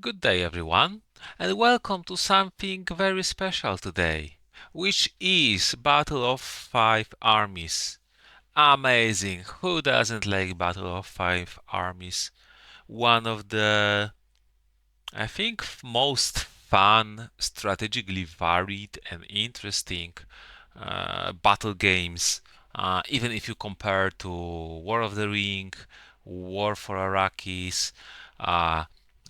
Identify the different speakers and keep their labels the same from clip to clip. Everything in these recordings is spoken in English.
Speaker 1: Good day, everyone, and welcome to something very special today, which is Battle of Five Armies. Amazing! Who doesn't like Battle of Five Armies? One of the, I think, most fun, strategically varied, and interesting battle games. Even if you compare to War of the Ring, War for Arrakis, uh,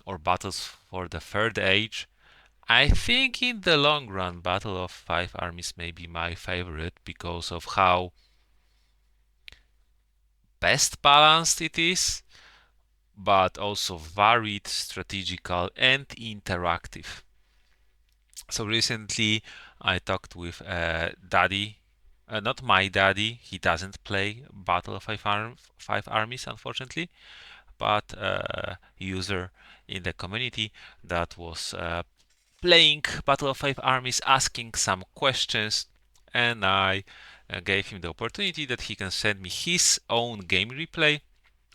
Speaker 1: or Battles for the Third Age, I think in the long run, Battle of Five Armies may be my favorite because of how best balanced it is, but also varied, strategical, and interactive. So recently, I talked with Daddy, not my daddy. He doesn't play Battle of Five Armies, unfortunately, but a user in the community that was playing Battle of Five Armies, asking some questions, and I gave him the opportunity that he can send me his own game replay,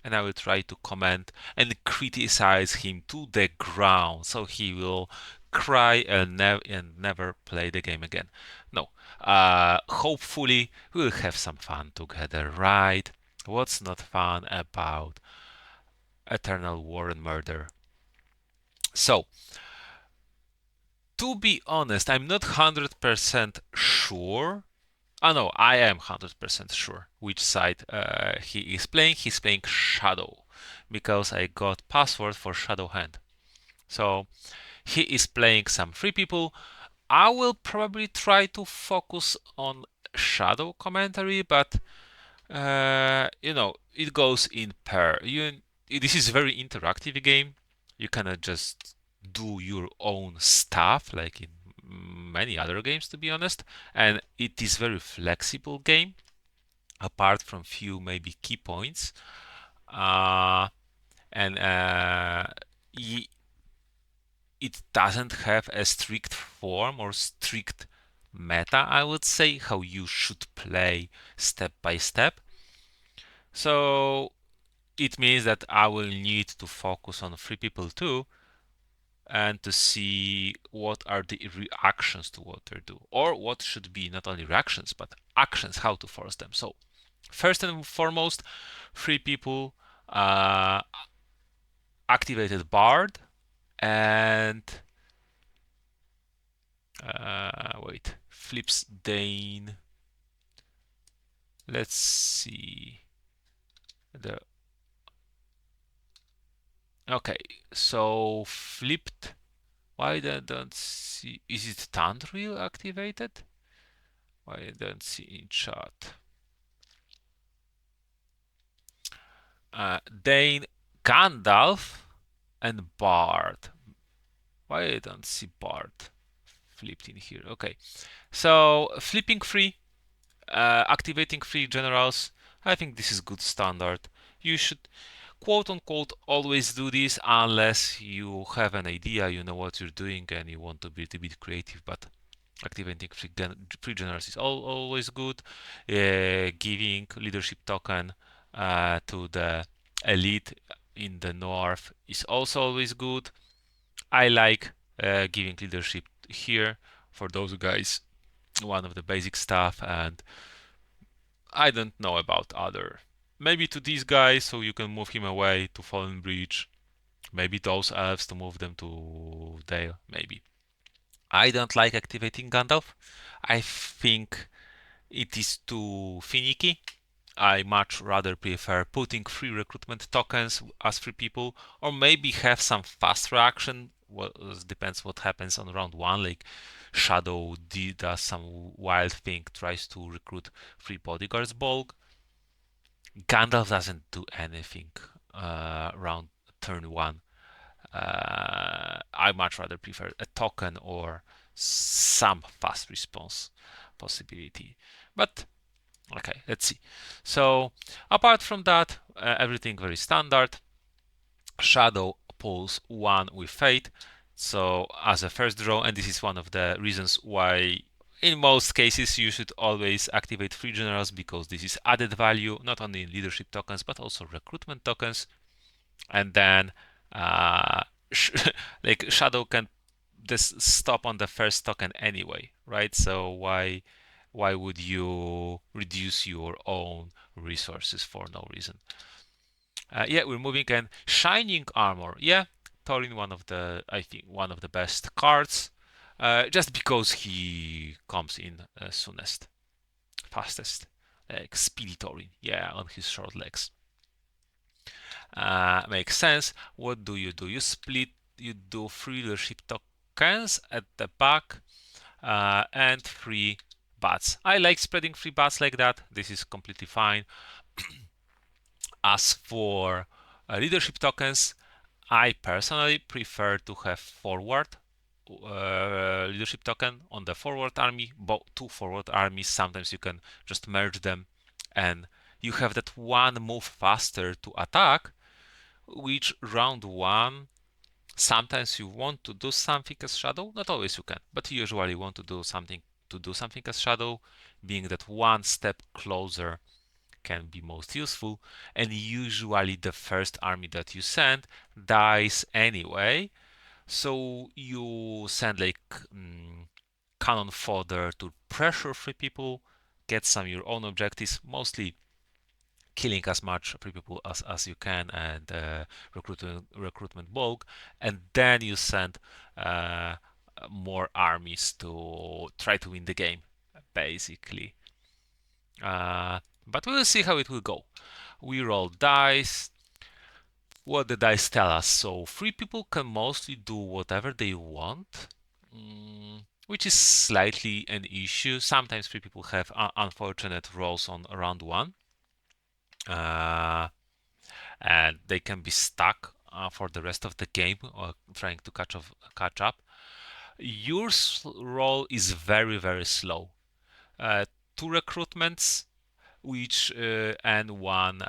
Speaker 1: and I will try to comment and criticize him to the ground, so he will cry and never play the game again. No, hopefully we'll have some fun together, right? What's not fun about Eternal War and Murder? So, to be honest, I'm not 100% sure. Oh no, I am 100% sure which side he is playing. He's playing Shadow because I got password for Shadow Hand. So he is playing some free people. I will probably try to focus on Shadow commentary, but it goes in pair. This is a very interactive game. You cannot just do your own stuff like in many other games, to be honest. And it is very flexible game, apart from few maybe key points. And it doesn't have a strict form or strict meta, I would say, how you should play step by step. So it means that I will need to focus on free people too, and to see what are the reactions to what they do, or what should be not only reactions but actions, how to force them. So first and foremost, free people activated Bard, and wait, flips Dane. Let's see the okay. So flipped. Why I don't see? Is it Tandril activated? Why I don't see in chat? Dane, Gandalf, and Bard. Why I don't see Bard flipped in here? Okay, so flipping free, activating free generals. I think this is good standard. You should quote unquote always do this unless you have an idea, you know what you're doing, and you want to be a bit creative. But activating free generals is always good. Giving leadership token to the elite in the north is also always good. I like giving leadership here for those guys, one of the basic stuff, and I don't know about other. Maybe to these guys, so you can move him away to Fallen Bridge. Maybe those elves to move them to Dale. Maybe. I don't like activating Gandalf. I think it is too finicky. I much rather prefer putting free recruitment tokens as free people, or maybe have some fast reaction. Well, it depends what happens on round one. Like Shadow does some wild thing, tries to recruit free bodyguards bulk. Gandalf doesn't do anything around turn one. I much rather prefer a token or some fast response possibility. But okay, let's see. So apart from that, everything very standard. Shadow pulls one with Fate, so as a first draw, and this is one of the reasons why in most cases you should always activate free generals, because this is added value not only in leadership tokens but also recruitment tokens. And then like Shadow can just stop on the first token anyway, right? So why would you reduce your own resources for no reason? Yeah, we're moving and Shining Armor. Yeah, Thorin, one of the I think one of the best cards, just because he comes in soonest, fastest, like Speedy Thorin. Yeah, on his short legs. Makes sense. What do? You split. You do 3 leadership tokens at the back and 3 bats. I like spreading 3 bats like that. This is completely fine. As for leadership tokens, I personally prefer to have forward leadership token on the forward army, both 2 forward armies. Sometimes you can just merge them and you have that one move faster to attack, which round 1 sometimes you want to do something as Shadow. Not always you can, but you usually want to do something as Shadow, being that one step closer can be most useful. And usually the first army that you send dies anyway, so you send like cannon fodder to pressure free people, get some your own objectives, mostly killing as much free people as you can, and recruitment bulk, and then you send uh, more armies to try to win the game, basically. But we'll see how it will go. We roll dice. What the dice tell us? So free people can mostly do whatever they want, which is slightly an issue. Sometimes free people have unfortunate rolls on round 1. And they can be stuck for the rest of the game trying to catch up. Your roll is very, very slow. 2 recruitments, which and 1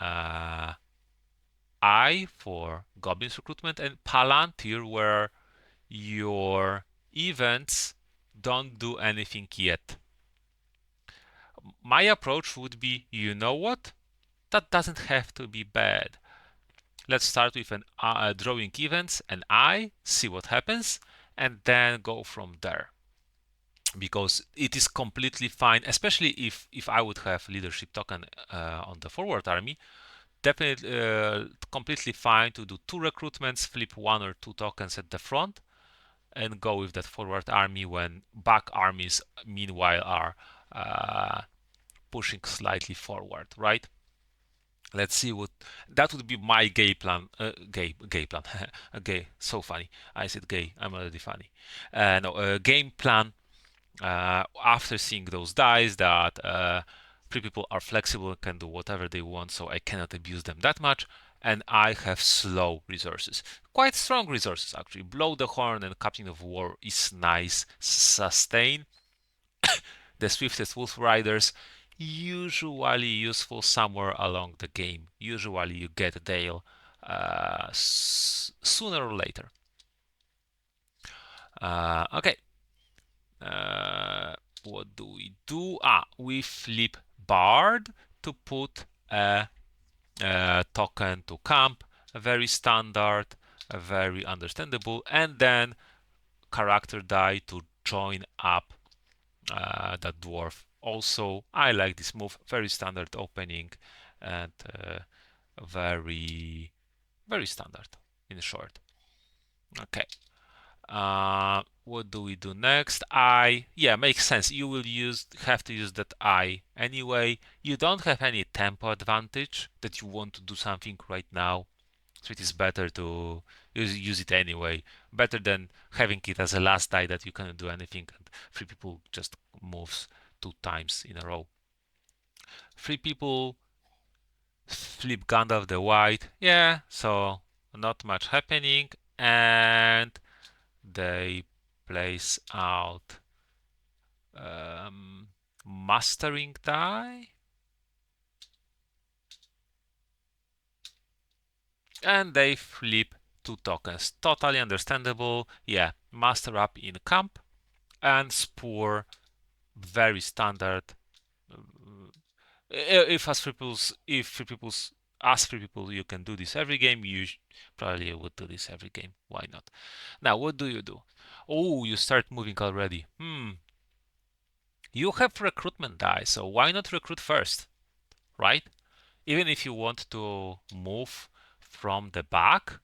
Speaker 1: I for Goblins recruitment, and Palantir, where your events don't do anything yet. My approach would be, you know what? That doesn't have to be bad. Let's start with an drawing events and I see what happens, and then go from there. Because it is completely fine, especially if I would have leadership token on the forward army. Definitely completely fine to do 2 recruitments, flip 1 or 2 tokens at the front, and go with that forward army when back armies meanwhile are pushing slightly forward, right? Let's see what that would be my gay plan. Gay plan. Gay. So funny. I said gay. I'm already funny. No, game plan. After seeing those dice that free people are flexible and can do whatever they want, so I cannot abuse them that much. And I have slow resources, quite strong resources actually. Blow the Horn and Captain of War is nice. Sustain the swiftest wolf riders, usually useful somewhere along the game. Usually you get Dale sooner or later. Okay. What do we do? We flip Bard to put a token to camp. Very standard, very understandable. And then character die to join up that dwarf. Also, I like this move. Very standard opening and very, very standard in short. Okay. What do we do next? Yeah, makes sense. You will have to use that I anyway. You don't have any tempo advantage that you want to do something right now, so it is better to use it anyway. Better than having it as a last die that you cannot do anything and 3 people just moves 2 times in a row. 3 people flip Gandalf the White. Yeah, so not much happening, and they place out mastering die, and they flip 2 tokens. Totally understandable. Yeah, master up in camp and spore, very standard. If free people's as free people, you can do this every game. You probably would do this every game. Why not? Now, what do you do? Oh, you start moving already. You have recruitment die, so why not recruit first, right? Even if you want to move from the back,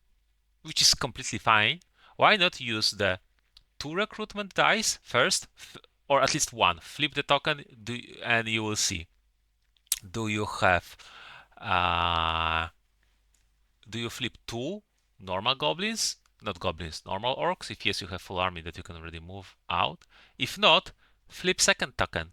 Speaker 1: which is completely fine, why not use the 2 recruitment dice first, or at least one? Flip the token, and you will see. Do you have uh, do you flip 2 normal goblins? Not goblins, normal orcs. If yes, you have full army that you can already move out. If not, flip second token.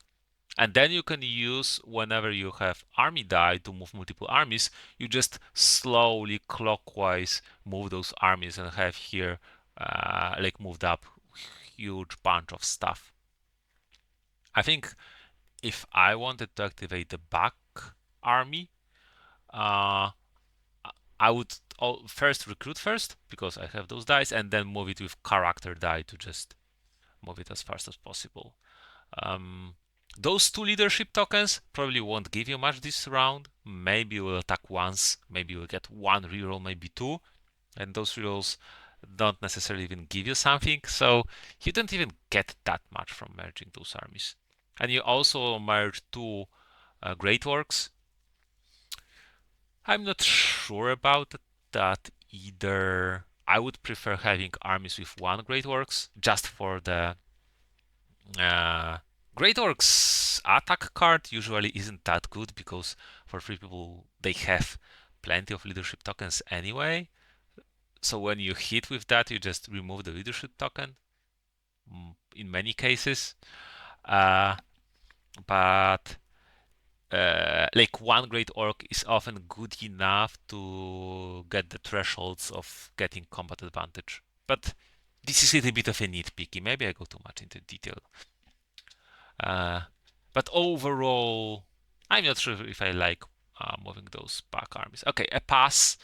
Speaker 1: And then you can use, whenever you have army die to move multiple armies, you just slowly clockwise move those armies and have here like moved up huge bunch of stuff. I think if I wanted to activate the back army, uh, I would first recruit first because I have those dice, and then move it with character die to just move it as fast as possible. Those 2 leadership tokens probably won't give you much this round. Maybe you will attack once, maybe you will get 1 reroll, maybe 2, and those rerolls don't necessarily even give you something, so you don't even get that much from merging those armies. And you also merge 2 Great Works. I'm not sure about that either. I would prefer having armies with 1 Great Works just for the Great Orcs attack card usually isn't that good because for free people they have plenty of leadership tokens anyway. So when you hit with that, you just remove the leadership token in many cases. But like 1 Great Orc is often good enough to get the thresholds of getting combat advantage. But this is a little bit of a nitpicky. Maybe I go too much into detail. But overall, I'm not sure if I like moving those back armies. Okay, a pass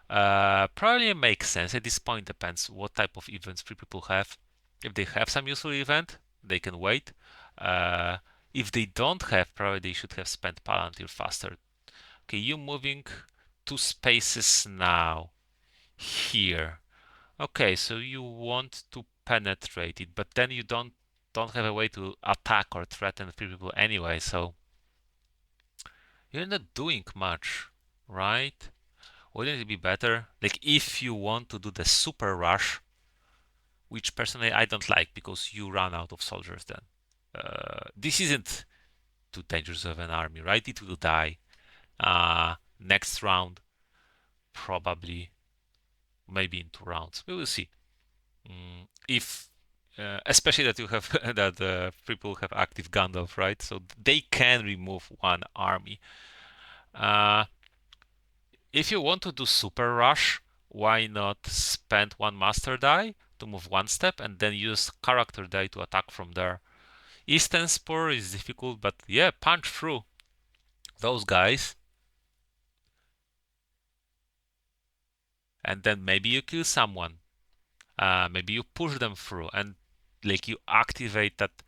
Speaker 1: probably makes sense at this point. Depends what type of events free people have. If they have some useful event, they can wait. If they don't have, probably they should have spent Palantir faster. Okay, you moving 2 spaces now here. Okay, so you want to penetrate it, but then you don't have a way to attack or threaten free people anyway, so you're not doing much, right? Wouldn't it be better? Like if you want to do the super rush, which personally I don't like because you run out of soldiers then. This isn't too dangerous of an army, right? It will die. Next round, probably, maybe in 2 rounds. We will see. If especially that you have that people have active Gandalf, right? So they can remove 1 army. If you want to do super rush, why not spend 1 master die to move 1 step and then use character die to attack from there? Eastern Spore is difficult, but yeah, punch through those guys. And then maybe you kill someone. Maybe you push them through and like you activate that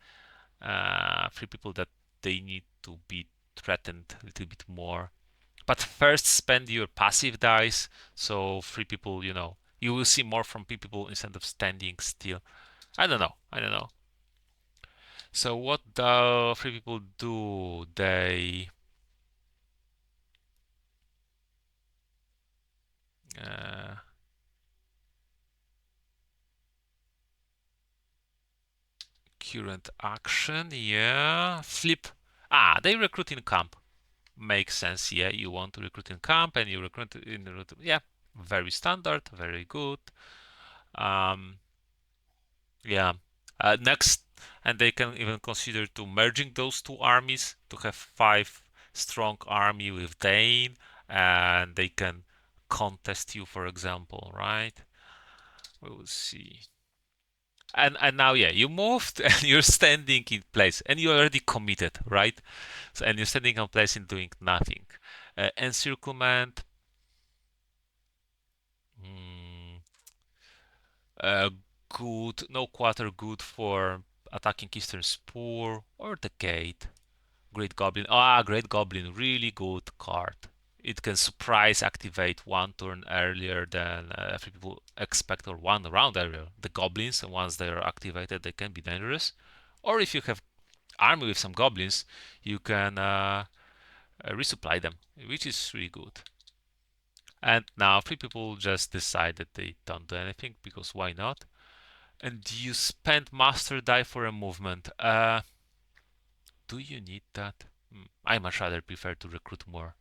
Speaker 1: free people that they need to be threatened a little bit more. But first spend your passive dice, so free people, you will see more from people instead of standing still. I don't know. So what the free people do? They current action, yeah. Flip. They recruit in camp. Makes sense, yeah. You want to recruit in camp and you recruit in yeah. Very standard, very good. Yeah. Next, and they can even consider to merging those 2 armies to have 5 strong army with Dane, and they can contest you, for example, right? We will see. And now, yeah, you moved and you're standing in place, and you already committed, right? So, and you're standing in place and doing nothing. Encirclement. Uh, Good, no quarter good for attacking Eastern Spore or the Gate. Great Goblin. Great Goblin, really good card. It can surprise activate one turn earlier than three people expect, or one round earlier. The goblins, and once they are activated, they can be dangerous. Or if you have army with some goblins, you can resupply them, which is really good. And now three people just decide that they don't do anything, because why not? And you spend master die for a movement. Do you need that? I much rather prefer to recruit more,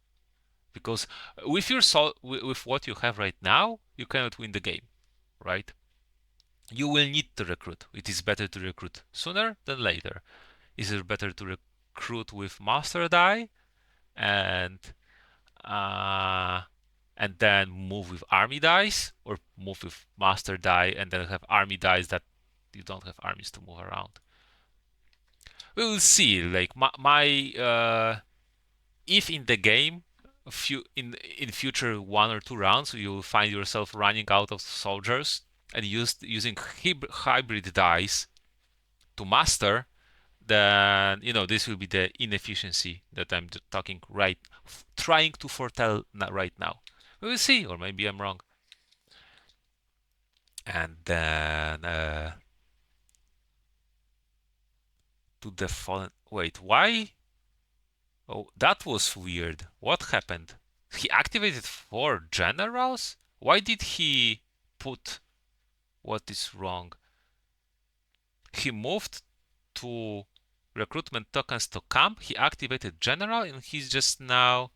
Speaker 1: because with your with what you have right now, you cannot win the game, right? You will need to recruit. It is better to recruit sooner than later. Is it better to recruit with master die and uh, and then move with army dice, or move with master die and then have army dice that you don't have armies to move around? We will see. Like if in the game, in future 1 or 2 rounds, you will find yourself running out of soldiers and using hybrid dice to master, then this will be the inefficiency that I'm talking right, trying to foretell right now. We will see, or maybe I'm wrong. And then to the fallen. Wait, why? Oh, that was weird. What happened? He activated 4 generals? Why did he put what is wrong? He moved to recruitment tokens to camp. He activated general, and he's just now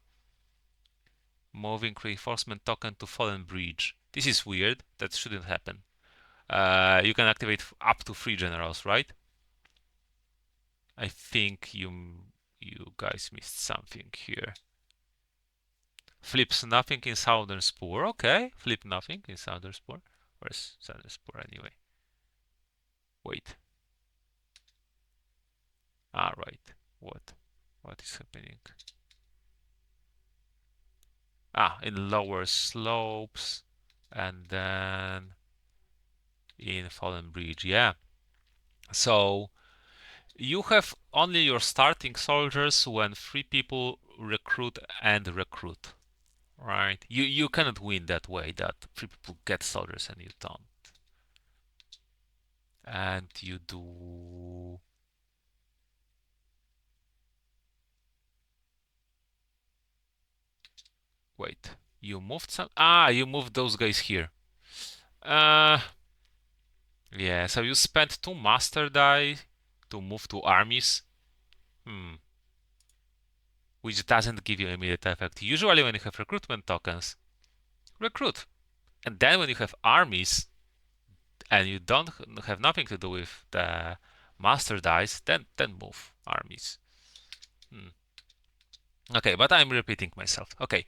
Speaker 1: moving reinforcement token to fallen bridge. This is weird. That shouldn't happen. You can activate up to 3 generals, right? I think you guys missed something here. Flips nothing in Southern Spore. Okay, flip nothing in Southern Spore. Where's Southern Spore anyway? Wait. Ah, right. What is happening? Ah, in lower slopes, and then in Fallen Bridge. Yeah. So you have only your starting soldiers when 3 people recruit and recruit. Right? You cannot win that way, that 3 people get soldiers and you don't. And you do. Wait, you moved some. Ah, you moved those guys here. Uh, yeah. So you spent 2 master die to move to armies. Which doesn't give you immediate effect. Usually, when you have recruitment tokens, recruit, and then when you have armies and you don't have nothing to do with the master dice, then move armies. Okay, but I'm repeating myself. Okay.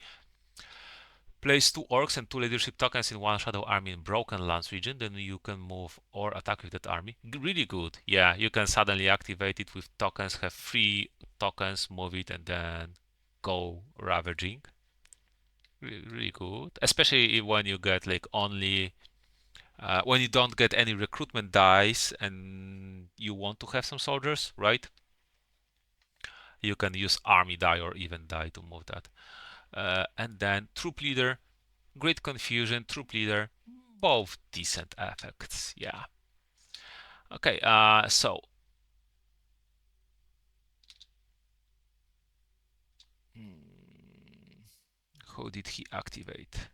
Speaker 1: Place 2 orcs and 2 leadership tokens in one shadow army in Broken Lands region, then you can move or attack with that army. Really good. Yeah, you can suddenly activate it with tokens, have 3 tokens, move it, and then go ravaging. Really good. Especially when you get like only when you don't get any recruitment dice and you want to have some soldiers, right? You can use army die or even die to move that. And then troop leader, great confusion, troop leader, both decent effects. Yeah. Okay. So how did he activate?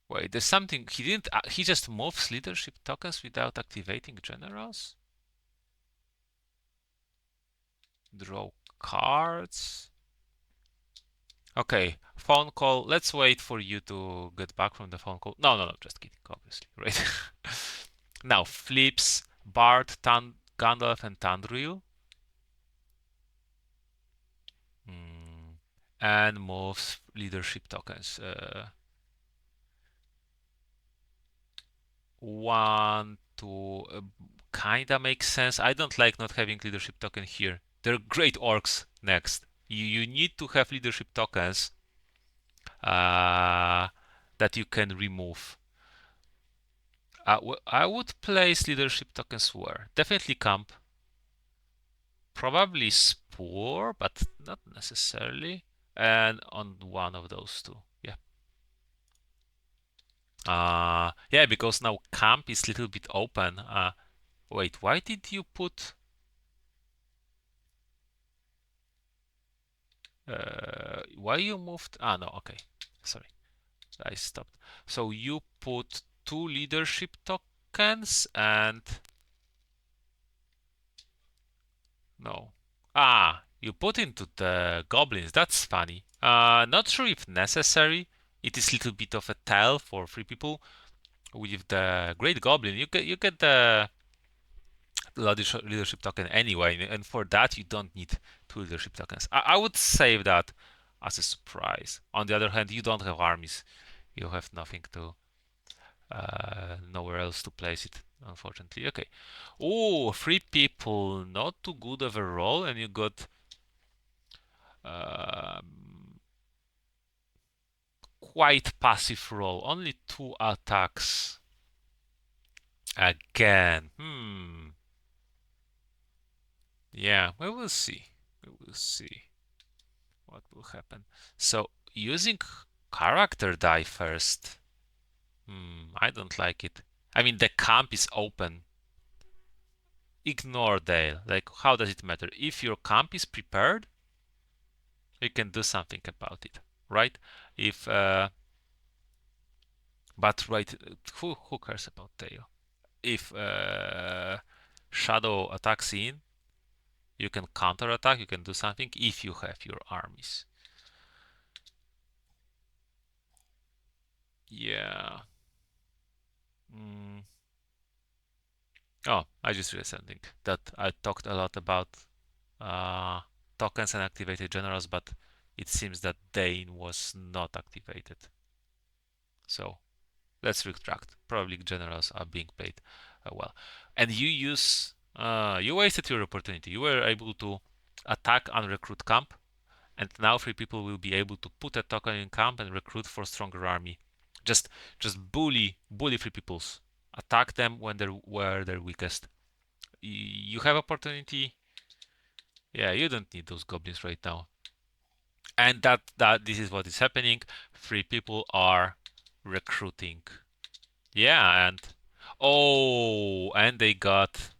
Speaker 1: Wait, there's something he didn't. He just moves leadership tokens without activating generals. Draw cards. Okay, phone call. Let's wait for you to get back from the phone call. No, just kidding, obviously, right? Now, flips Bart, Gandalf, and Tandril. And moves leadership tokens. One, two, kinda makes sense. I don't like not having leadership token here. They're great orcs next. You need to have leadership tokens that you can remove. I would place leadership tokens where? Definitely camp. Probably spore, but not necessarily. And on one of those two. Yeah. Yeah, because now camp is a little bit open. Wait, why did you put why you moved? No, okay. Sorry. I stopped. So you put two leadership tokens and no. You put into the goblins. That's funny. Not sure if necessary. It is a little bit of a tell for free people. With the Great Goblin, you get the leadership token anyway, and for that you don't need two leadership tokens. I would save that as a surprise. On the other hand, you don't have armies. You have nothing to nowhere else to place it, unfortunately. Okay. Oh, three people, not too good of a roll, and you got quite passive roll. Only two attacks. Again. Yeah, we will see. We will see what will happen. So using character die first. I don't like it. I mean, the camp is open. Ignore Dale. Like, how does it matter? If your camp is prepared, you can do something about it, right? If but right, who cares about Dale? If Shadow attacks in, you can counter attack. You can do something if you have your armies. Yeah. Oh, I just realized something that I talked a lot about uh, tokens and activated generals, but it seems that Dane was not activated. So let's retract. Probably generals are being paid well. And you wasted your opportunity. You were able to attack and recruit camp, and now free people will be able to put a token in camp and recruit for stronger army. Just bully free peoples. Attack them when they're weakest. You have opportunity. Yeah, you don't need those goblins right now. And that this is what is happening. Free people are recruiting. Yeah, and oh, and they got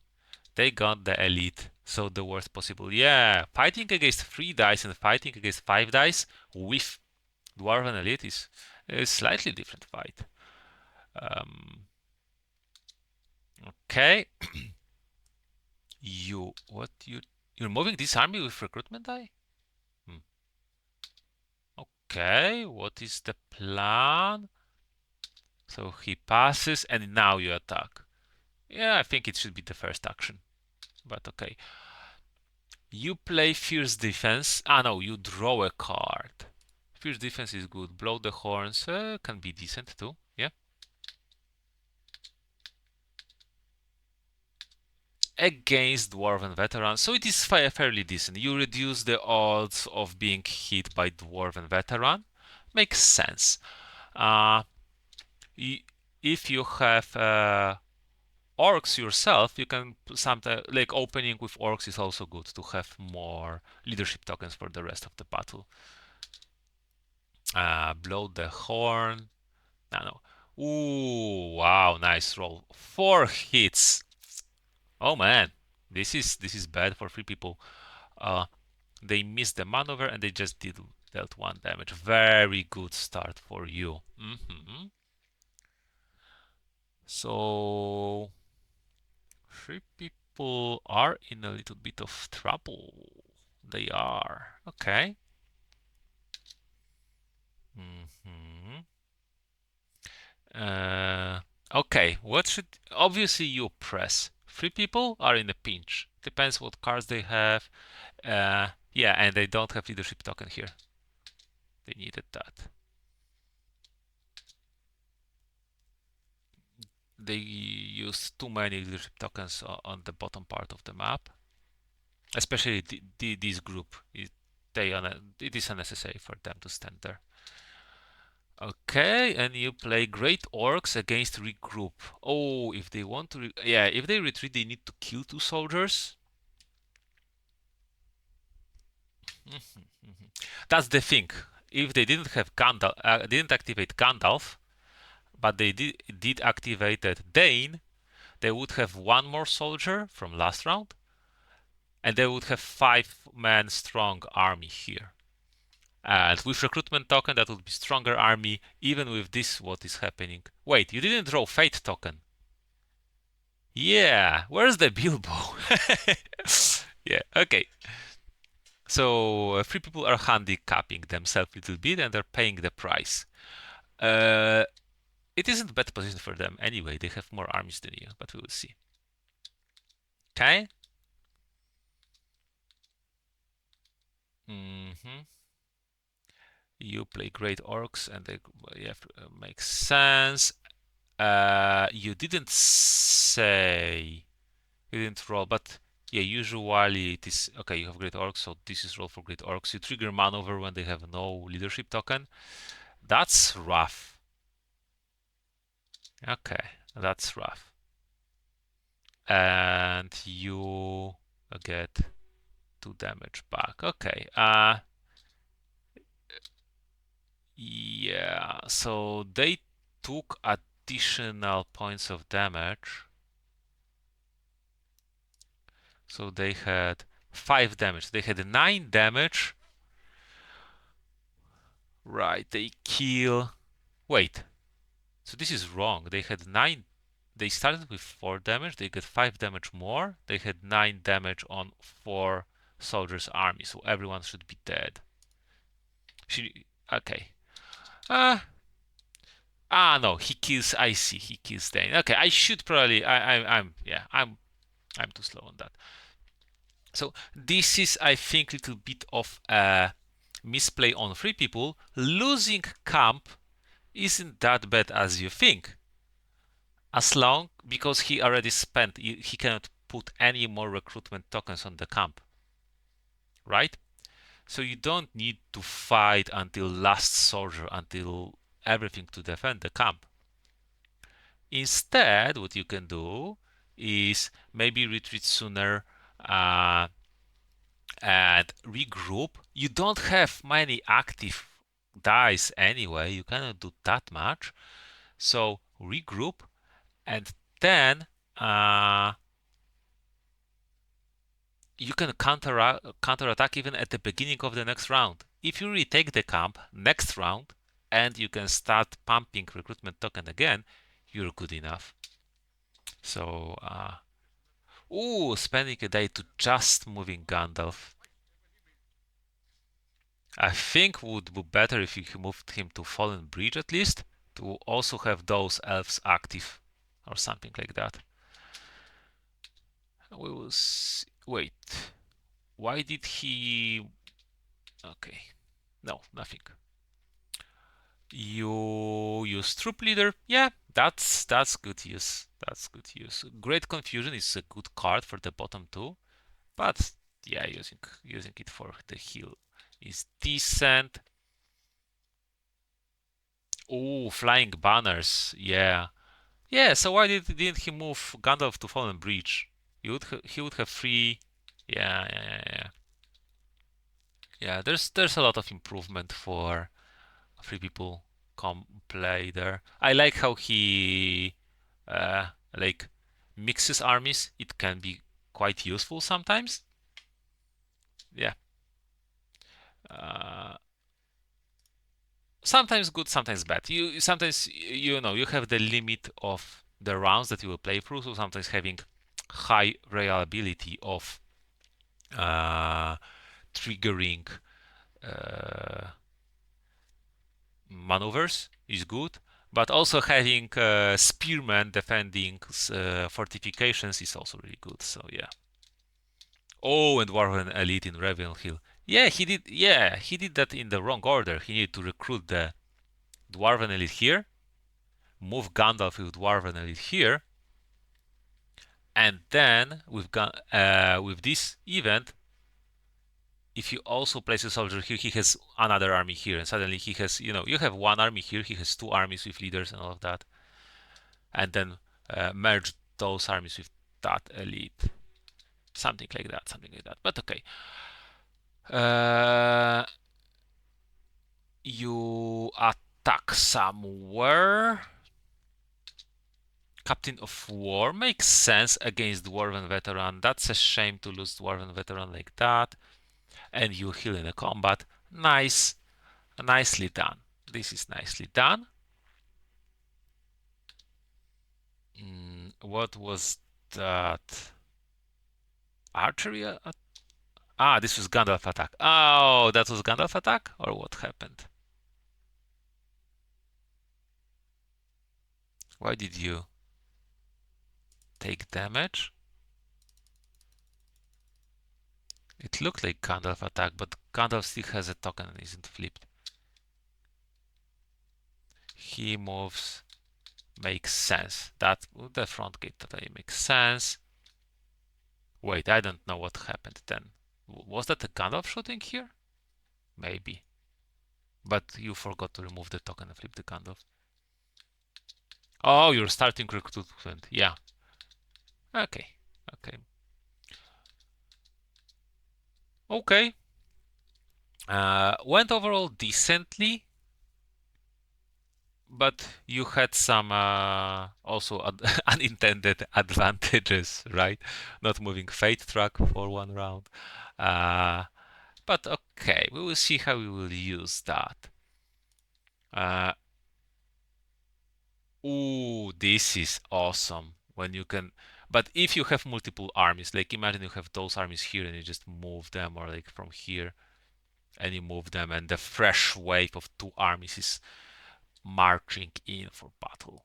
Speaker 1: the elite. So the worst possible. Yeah, fighting against 3 dice and fighting against 5 dice with dwarven elite is a slightly different fight. Okay, you're moving this army with recruitment die? Okay, what is the plan? So he passes and now you attack. Yeah, I think it should be the first action. But okay. You play Fierce Defense. No, you draw a card. Fierce Defense is good. Blow the Horns can be decent too. Yeah. Against Dwarven Veterans. So it is fairly decent. You reduce the odds of being hit by Dwarven Veteran. Makes sense. Uh, if you have orcs yourself, you can sometimes, like, opening with orcs is also good to have more leadership tokens for the rest of the battle. Blow the horn. No. Ooh, wow, nice roll. 4 hits. Oh man, this is bad for 3 people. They missed the maneuver and they just dealt 1 damage. Very good start for you. So 3 people are in a little bit of trouble. They are. Okay. Okay, what should... Obviously you press. 3 people are in a pinch. Depends what cards they have. Yeah, and they don't have leadership token here. They needed that. They used too many leadership tokens on the bottom part of the map. Especially this group. It is unnecessary for them to stand there. Okay, and you play Great Orcs against Regroup. Oh, if they want to, yeah, if they retreat, they need to kill 2 soldiers. That's the thing. If they didn't have Gandalf, didn't activate Gandalf, but they did activate that Dane, they would have 1 more soldier from last round, and they would have 5-man strong army here. And with recruitment token, that would be stronger army. Even with this, what is happening? Wait, you didn't draw fate token. Yeah, where's the Bilbo? Yeah, okay. So 3 people are handicapping themselves a little bit and they're paying the price. It isn't a bad position for them anyway. They have more armies than you, but we will see. Okay. Mm-hmm. You play great orcs, and they yeah, makes sense. You didn't say you didn't roll, but yeah, usually it is okay. You have great orcs, so this is roll for great orcs. You trigger maneuver when they have no leadership token. That's rough. Okay, that's rough. And you get 2 damage back. Okay. Yeah. So they took additional points of damage. So they had 5 damage. They had 9 damage. Right. They kill. Wait. So this is wrong. They had 9. They started with 4 damage. They get 5 damage more. They had 9 damage on 4 soldiers' army. So everyone should be dead. Okay. No, he kills. I see. He kills Dane. Okay, I should probably. I'm. Yeah, I'm too slow on that. So this is, I think, a little bit of a misplay on 3 people. Losing camp isn't that bad as you think, as long because he already spent. He cannot put any more recruitment tokens on the camp, right? So you don't need to fight until last soldier, until everything to defend the camp. Instead, what you can do is maybe retreat sooner and regroup. You don't have many active dice anyway. You cannot do that much. So regroup and then you can counterattack even at the beginning of the next round. If you retake the camp next round and you can start pumping recruitment token again, you're good enough. So spending a day to just moving Gandalf. I think would be better if you moved him to Fallen Bridge at least, to also have those elves active or something like that. We will see. Wait, why did he? Okay, no, nothing. You use Troop Leader. Yeah, that's good use. That's good use. Great Confusion is a good card for the bottom too, but yeah, using it for the heal is decent. Oh, Flying Banners. Yeah. Yeah, so why didn't he move Gandalf to Fallen Bridge? He would have 3. Yeah, yeah, yeah, yeah. Yeah, there's a lot of improvement for 3 people come play there. I like how he like mixes armies. It can be quite useful sometimes. Yeah. Uh, Sometimes good, sometimes bad. You sometimes you have the limit of the rounds that you will play through. So sometimes having high reliability of triggering maneuvers is good, but also having spearmen defending fortifications is also really good. So yeah. Oh, and Dwarven Elite in Ravenhill Hill. Yeah, he did. Yeah, he did that in the wrong order. He needed to recruit the Dwarven Elite here, move Gandalf with Dwarven Elite here, and then with this event, if you also place a soldier here, he has another army here, and suddenly he has, you know, you have one army here, he has two armies with leaders and all of that, and then merge those armies with that elite, something like that, something like that. But okay, you attack somewhere. Captain of War makes sense against Dwarven Veteran. That's a shame to lose Dwarven Veteran like that. And you heal in the combat. Nice. Nicely done. This is nicely done. What was that? Archery? This was Gandalf attack. Oh, that was Gandalf attack? Or what happened? Why did you take damage? It looked like Gandalf attack, but Gandalf still has a token and isn't flipped. He moves. Makes sense. That the front gate totally makes sense. Wait, I don't know what happened then. Was that a Gandalf shooting here? Maybe. But you forgot to remove the token and flip the Gandalf. Oh, you're starting recruitment. Yeah. Okay. Okay. Okay. Went overall decently, but you had some also unintended advantages, right? Not moving Fate track for one round. But okay, we will see how we will use that. Ooh, this is awesome when you can. But if you have multiple armies, like imagine you have those armies here and you just move them, or like from here and you move them, and the fresh wave of two armies is marching in for battle.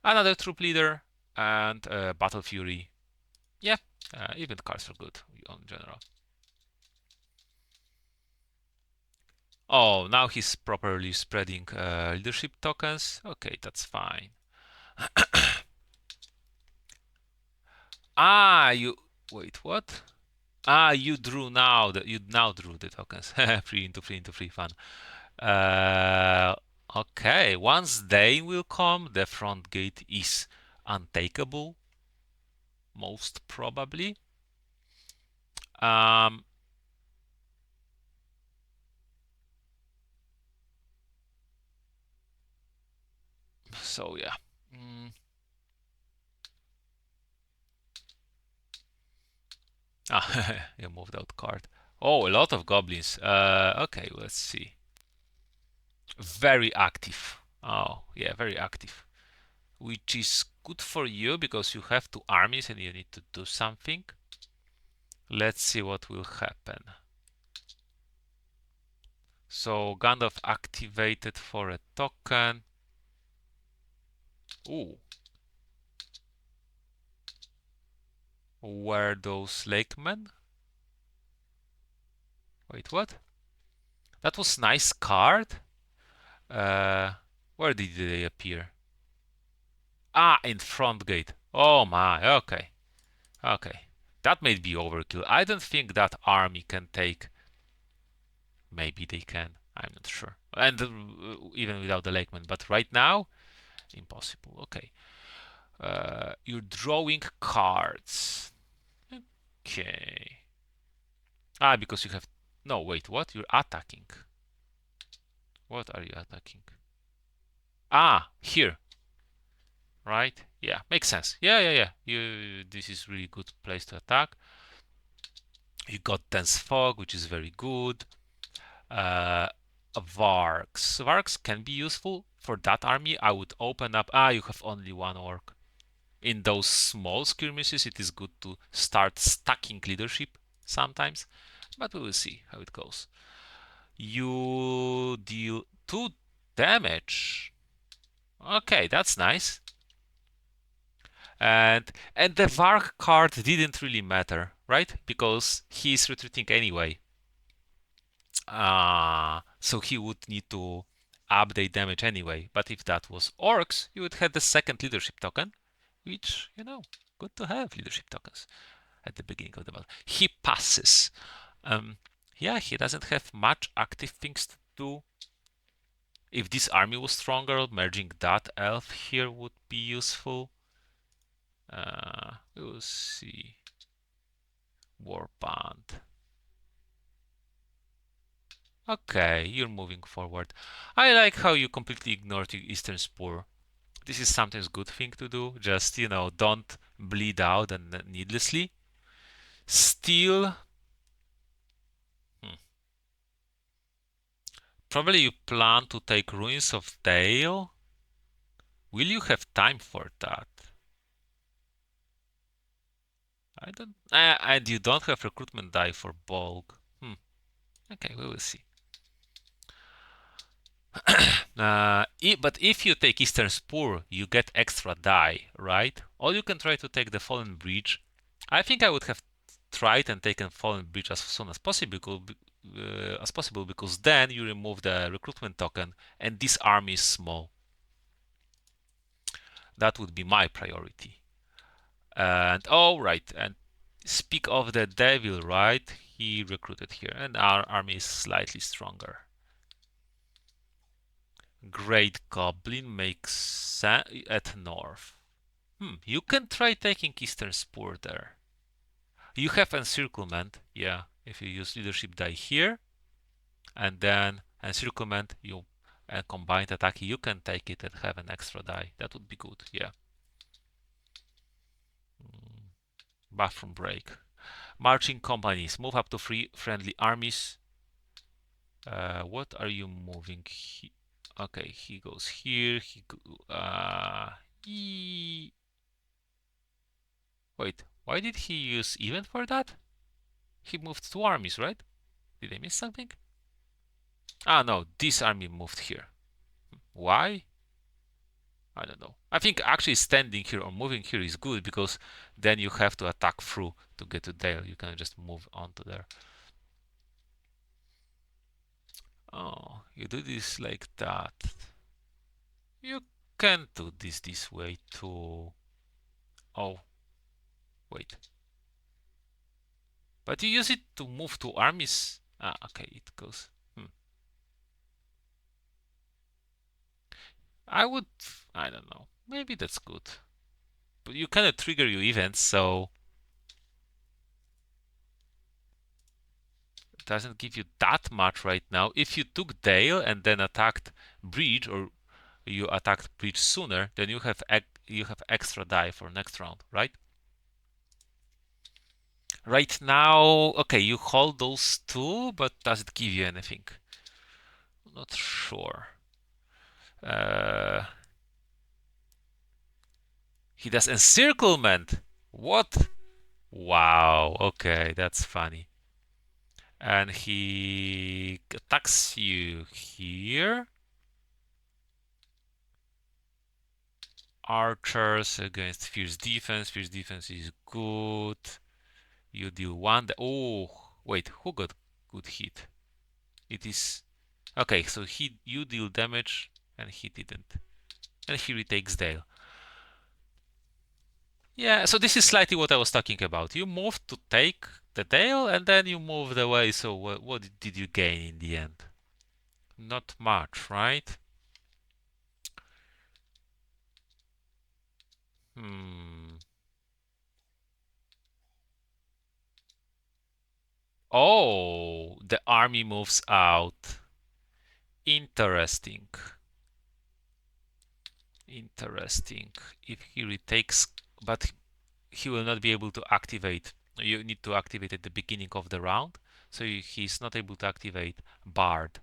Speaker 1: Another troop leader and battle fury. Yeah, event cards are good in general. Oh, now he's properly spreading leadership tokens. Okay, that's fine. You wait, what? You drew now. You now drew the tokens. 3 into 3 fun. Okay. Once they will come, the front gate is untakeable, most probably. So yeah. You moved out card. Oh, a lot of goblins. Okay, let's see. Very active. Oh, yeah, very active. Which is good for you because you have two armies and you need to do something. Let's see what will happen. So Gandalf activated for a token. Ooh. Were those lakemen? Wait, what? That was nice card. Where did they appear? In front gate. Oh my, okay. Okay. That may be overkill. I don't think that army can take. Maybe they can. I'm not sure. And even without the lakemen. But right now, impossible. Okay. You're drawing cards. Okay. Because you have. No, wait, what? You're attacking. What are you attacking? Here. Right? Yeah, makes sense. Yeah. This is really good place to attack. You got dense fog, which is very good. Varks. Varks can be useful for that army. I would open up. You have only one orc. In those small skirmishes, it is good to start stacking leadership sometimes, but we will see how it goes. You deal 2 damage. Okay, that's nice. And the Varg card didn't really matter, right? Because he's retreating anyway. So he would need to update damage anyway. But if that was orcs, you would have the second leadership token, which, good to have leadership tokens at the beginning of the battle. He passes. Yeah, he doesn't have much active things to do. If this army was stronger, merging that elf here would be useful. We'll see. Warband. Okay, you're moving forward. I like how you completely ignored your Eastern Spur. This is sometimes good thing to do. Just, don't bleed out and needlessly. Still, hmm, probably you plan to take Ruins of Dale. Will you have time for that? I don't. And you don't have recruitment die for Bolg. Okay, we will see. But if you take Eastern Spur, you get extra die, right? Or you can try to take the Fallen Bridge. I think I would have tried and taken Fallen Bridge as soon as possible, because then you remove the recruitment token and this army is small. That would be my priority. And right, and speak of the devil, right? He recruited here, and our army is slightly stronger. Great Goblin makes at north. You can try taking Eastern Spur there. You have encirclement, yeah. If you use leadership die here, and then encirclement, you combined attack, you can take it and have an extra die. That would be good, yeah. Bathroom break. Marching companies. Move up to 3 friendly armies. What are you moving? Okay, he goes here. Wait, why did he use event for that? He moved 2 armies, right? Did I miss something? No, this army moved here. Why? I don't know. I think actually standing here or moving here is good, because then you have to attack through to get to Dale. You can just move on to there. Oh, you do this like that. You can do this way too. Oh, wait. But you use it to move to armies. Okay, it goes. I would, I don't know. Maybe that's good. But you cannot trigger your events, so it doesn't give you that much right now. If you took Dale and then attacked Breach, or you attacked Breach sooner, then you have extra die for next round, right? Right now, okay, you hold those 2, but does it give you anything? Not sure. He does encirclement. What? Wow. Okay, that's funny. And he attacks you here. Archers against fierce defense. Fierce defense is good. You deal 1. Oh, wait, who got good hit? It is okay. So you deal damage and he didn't, and he retakes Dale. Yeah. So this is slightly what I was talking about. You moved to take the Dale, and then you moved away. So what did you gain in the end? Not much, right? Oh, the army moves out. Interesting. Interesting. If he retakes, but he will not be able to activate. You need to activate at the beginning of the round, so he's not able to activate Bard.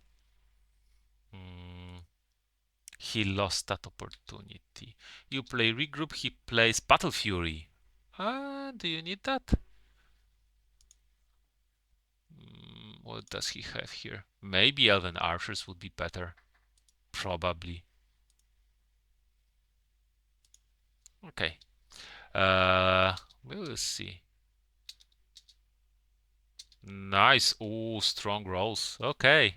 Speaker 1: He lost that opportunity. You play regroup, he plays Battle Fury. Do you need that? What does he have here? Maybe Elven Archers would be better. Probably. Okay. We will see. Nice. Oh, strong rolls. Okay.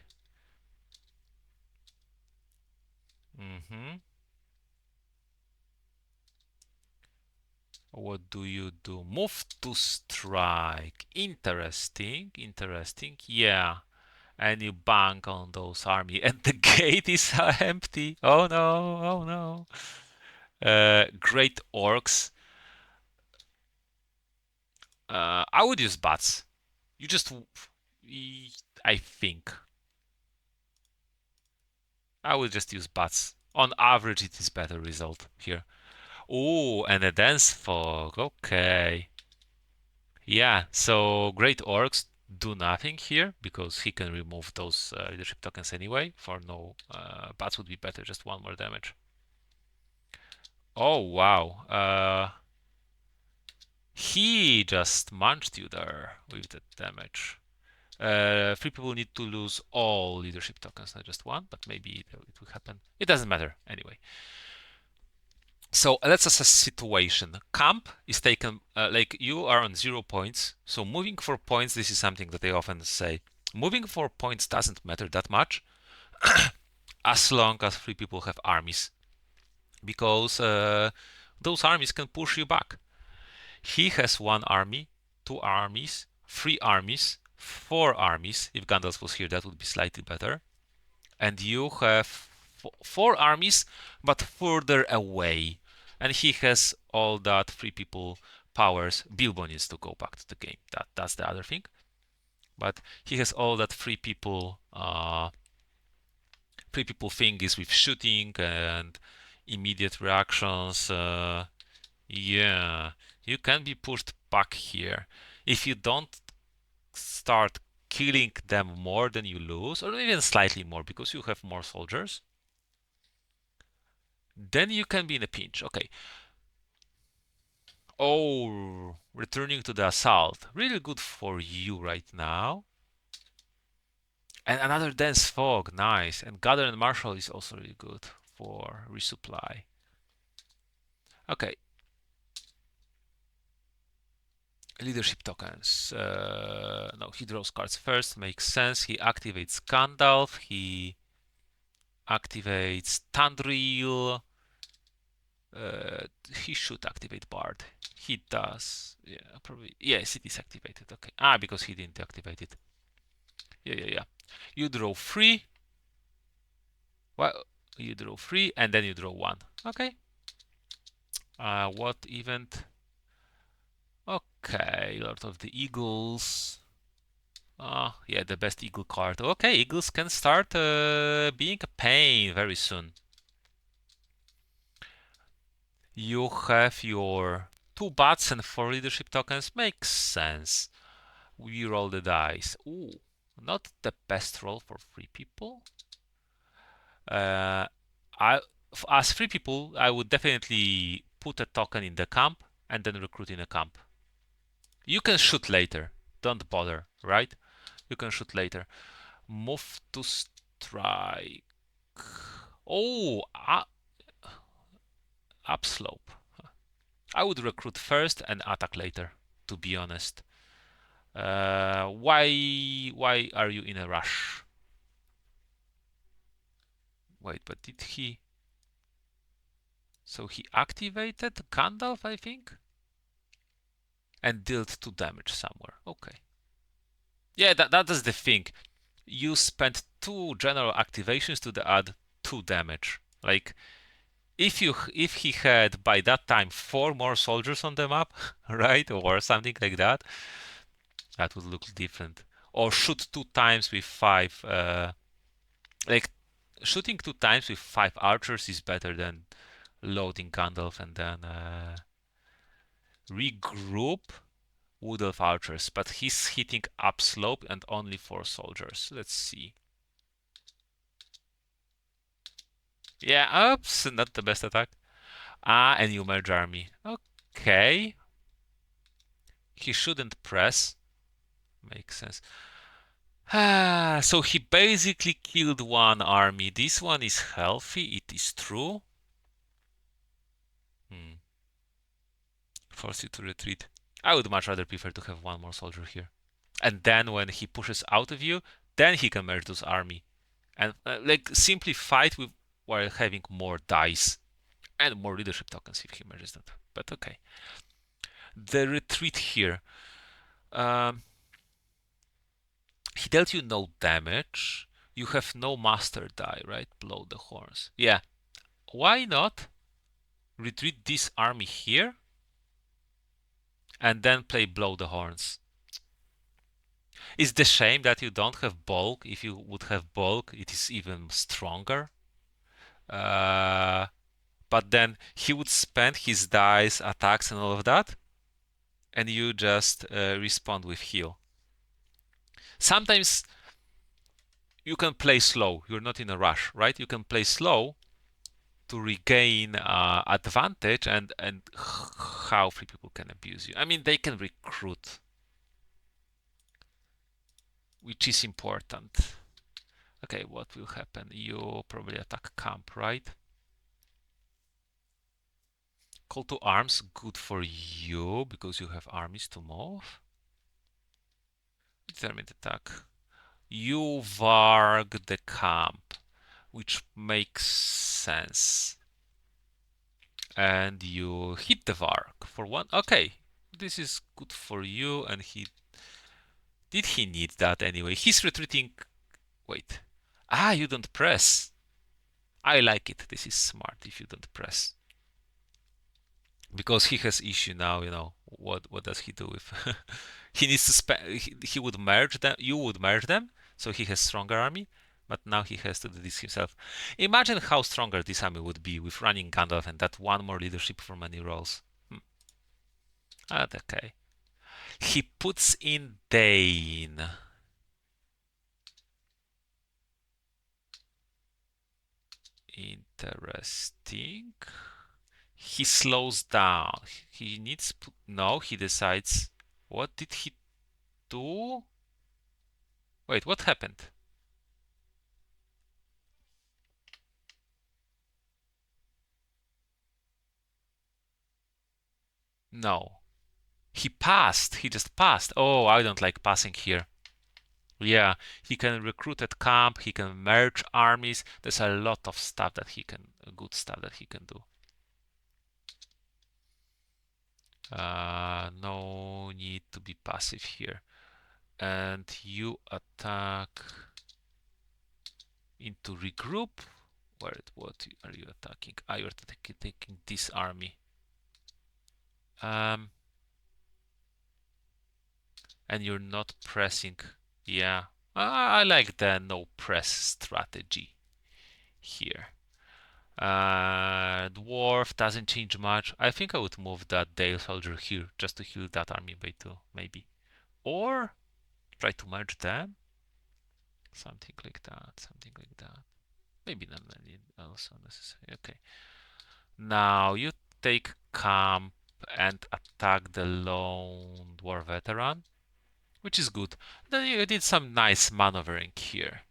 Speaker 1: What do you do? Move to strike. Interesting, interesting. Yeah. And you bank on those army, and the gate is empty. Oh no, oh no. Great orcs. I would use bats. You just, I think, I would just use bats. On average, it is better result here. Oh, and a dense fog. Okay. Yeah, so great orcs do nothing here because he can remove those leadership tokens anyway. For no, bats would be better, just one more damage. Oh wow, he just munched you there with the damage. Three people need to lose all leadership tokens, not just one, but maybe it will happen. It doesn't matter anyway. So let's assess situation. Camp is taken, like you are on 0 points. So moving 4 points, this is something that I often say. Moving 4 points doesn't matter that much as long as 3 people have armies. Because those armies can push you back. He has 1 army, 2 armies, 3 armies, 4 armies. If Gandalf was here, that would be slightly better. And you have 4 armies, but further away. And he has all that 3 people powers. Bilbo needs to go back to the game. That's the other thing. But he has all that 3 people thing is with shooting and immediate reactions. Yeah, you can be pushed back here. If you don't start killing them more than you lose, or even slightly more because you have more soldiers, then you can be in a pinch. Okay. Oh, returning to the assault. Really good for you right now. And another dense fog. Nice. And gather and marshal is also really good for resupply. Okay. Leadership tokens. No, he draws cards first. Makes sense. He activates Gandalf. He activates Tandril. He should activate Bard. He does. Yeah, probably. Yes, it is activated. Okay. Ah, because he didn't activate it. Yeah. You draw 3. Well, you draw 3 and then you draw 1. Okay. What event? Okay, Lord of the Eagles. Yeah, the best eagle card. Okay, eagles can start being a pain very soon. You have your 2 bats and 4 leadership tokens. Makes sense. We roll the dice. Ooh, not the best roll for 3 people. As 3 people, I would definitely put a token in the camp and then recruit in a camp. You can shoot later. Don't bother, right? You can shoot later. Move to strike. Oh, upslope. I would recruit first and attack later, to be honest. Why are you in a rush? Wait, but did he? So he activated Gandalf, I think, and dealt 2 damage somewhere. Okay. Yeah, that is the thing. You spent 2 general activations to add 2 damage. Like if he had by that time 4 more soldiers on the map, right, or something like that, that would look different. Or shoot 2 times with 5. Like shooting 2 times with 5 archers is better than loading Gandalf and then regroup Wood Elf archers. But he's hitting upslope and only 4 soldiers. Let's see. Yeah, oops, not the best attack. And you merge army. Okay. He shouldn't press. Makes sense. So he basically killed 1 army. This one is healthy, it is true. Force you to retreat. I would much rather prefer to have 1 more soldier here. And then when he pushes out of you, then he can merge those army. And like simply fight with while having more dice. And more leadership tokens if he merges that. But okay. The retreat here. Um, he dealt you no damage. You have no master die, right? Blow the horns. Yeah. Why not retreat this army here and then play blow the horns? It's the shame that you don't have bulk. If you would have bulk, it is even stronger. Uh, but then he would spend his dice, attacks, and all of that, and you just respond with heal. Sometimes you can play slow. You're not in a rush, right? You can play slow to regain advantage, and how free people can abuse you. I mean, they can recruit, which is important. Okay, what will happen? You probably attack camp, right? Call to arms, good for you because you have armies to move. Determined attack. You varg the camp, which makes sense. And you hit the varg for one. Okay, this is good for you. And he did he need that anyway? He's retreating. Wait. Ah, you don't press. I like it. This is smart if you don't press. Because he has issue now, what does he do with he needs to he would merge them, you would merge them, so he has stronger army, but now he has to do this himself. Imagine how stronger this army would be with running Gandalf and that one more leadership for many roles. Okay. He puts in Dane. Interesting. He slows down. He needs no, he decides. What did he do? Wait, what happened? No. He passed. He just passed. Oh, I don't like passing here. Yeah, he can recruit at camp. He can merge armies. There's a lot of stuff that he can, good stuff that he can do. No need to be passive here. And you attack into regroup. What are you attacking? Ah, you're taking this army. And you're not pressing. Yeah, I like the no press strategy here. Dwarf doesn't change much. I think I would move that Dale soldier here just to heal that army by 2, maybe. Or try to merge them. Something like that, something like that. Maybe not also necessary. Okay. Now you take camp and attack the lone dwarf veteran, which is good. Then you did some nice maneuvering here.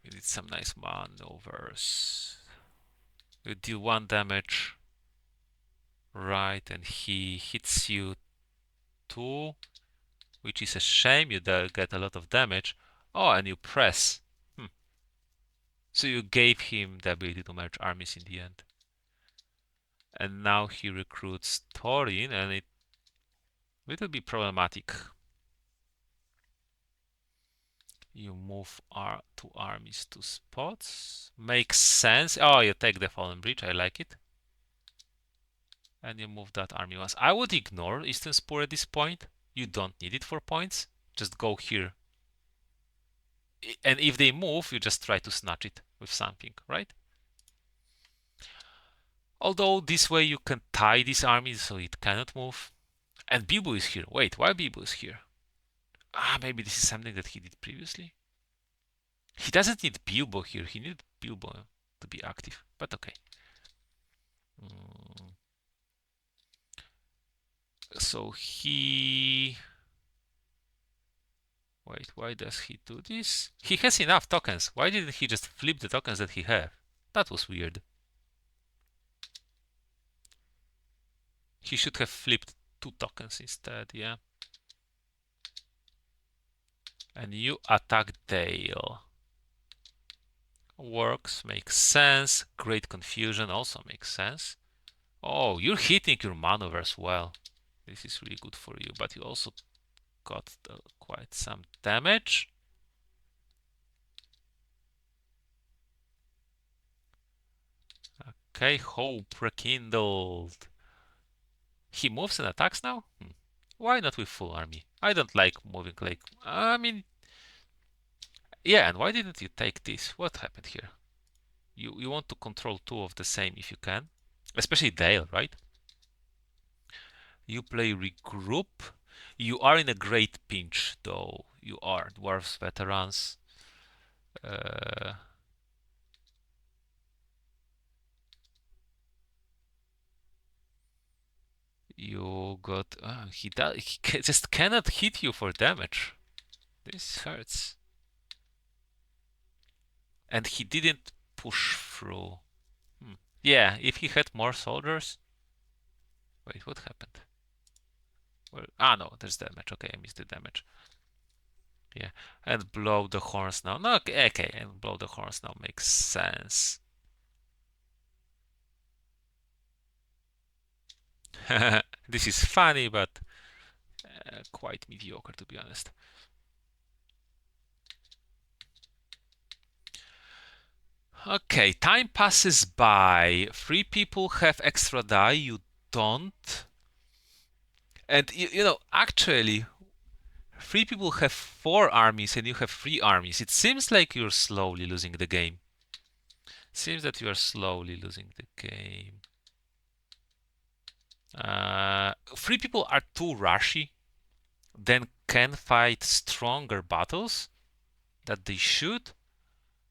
Speaker 1: You did some nice maneuvers. You deal 1 damage, right, and he hits you 2, which is a shame. You get a lot of damage. Oh, and you press. So you gave him the ability to merge armies in the end. And now he recruits Thorin, and it will be problematic. You move 2 armies to spots. Makes sense. Oh, you take the Fallen Bridge. I like it. And you move that army once. I would ignore Eastern Spur at this point. You don't need it for points. Just go here. And if they move, you just try to snatch it with something, right? Although this way you can tie this army so it cannot move. And Bilbo is here. Wait, why Bilbo is here? Ah, maybe this is something that he did previously. He doesn't need Bilbo here. He needs Bilbo to be active, but okay. So he... Wait, why does he do this? He has enough tokens. Why didn't he just flip the tokens that he had? That was weird. He should have flipped 2 tokens instead, yeah. And you attack Dale. Works, makes sense. Great Confusion also makes sense. Oh, you're hitting your maneuvers well. This is really good for you, but you also got quite some damage. Okay, hope rekindled. He moves and attacks now? Why not with full army? I don't like moving like... I mean... Yeah, and why didn't you take this? What happened here? You want to control two of the same if you can. Especially Dale, right? You play regroup. You are in a great pinch, though. You are. Dwarves, veterans. Uh, you got... he just cannot hit you for damage. This hurts. And he didn't push through. Yeah, if he had more soldiers... Wait, what happened? No, there's damage. Okay, I missed the damage. Yeah, and blow the horns now. No, okay, and blow the horns now makes sense. This is funny, but quite mediocre, to be honest. Okay, time passes by. 3 people have extra die, you don't. And you know, actually, 3 people have 4 armies and you have 3 armies. It seems like you're slowly losing the game. Seems that you are slowly losing the game. 3 people are too rushy, then can fight stronger battles that they should,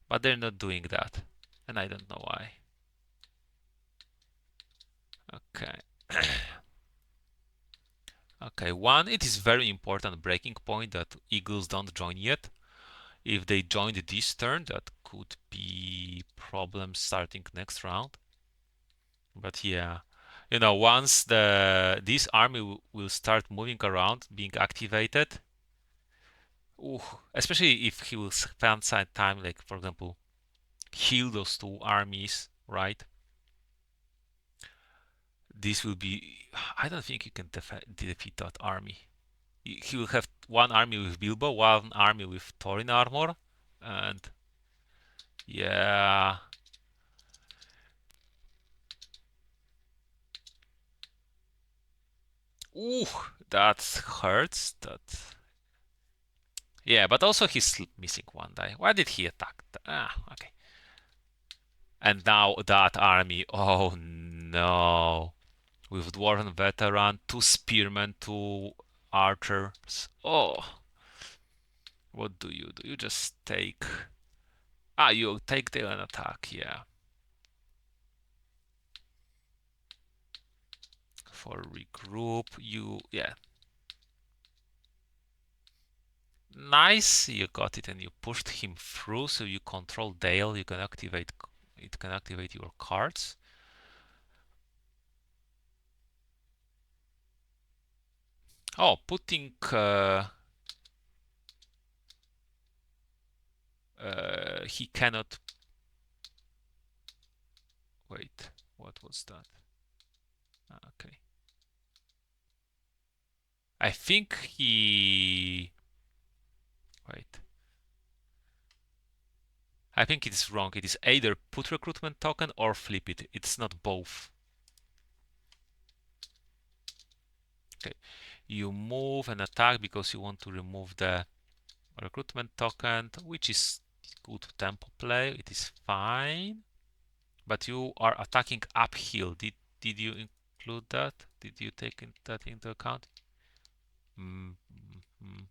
Speaker 1: but they're not doing that. And I don't know why. Okay. Okay, one, it is very important breaking point that Eagles don't join yet. If they joined this turn, that could be problems starting next round. But yeah, you know, once this army will start moving around, being activated, ooh, especially if he will spend some time, like for example, heal those 2 armies, right? This will be... I don't think you can defeat that army. He will have 1 army with Bilbo, 1 army with Thorin armor, and yeah. Ooh, that hurts. Yeah, but also he's missing 1 die. Why did he attack? Okay. And now that army. Oh no. With Dwarven veteran, 2 spearmen, 2 archers. Oh. What do? You just take... you take the attack, yeah. For regroup, yeah. Nice, you got it and you pushed him through, so you control Dale, you can activate... It can activate your cards. Oh, putting... he cannot... Wait, what was that? Okay. I think he... Wait. I think it is wrong. It is either put recruitment token or flip it. It's not both. Okay. You move and attack because you want to remove the recruitment token, which is good tempo play. It is fine. But you are attacking uphill. Did you include that? Did you take that into account? Mm -hmm.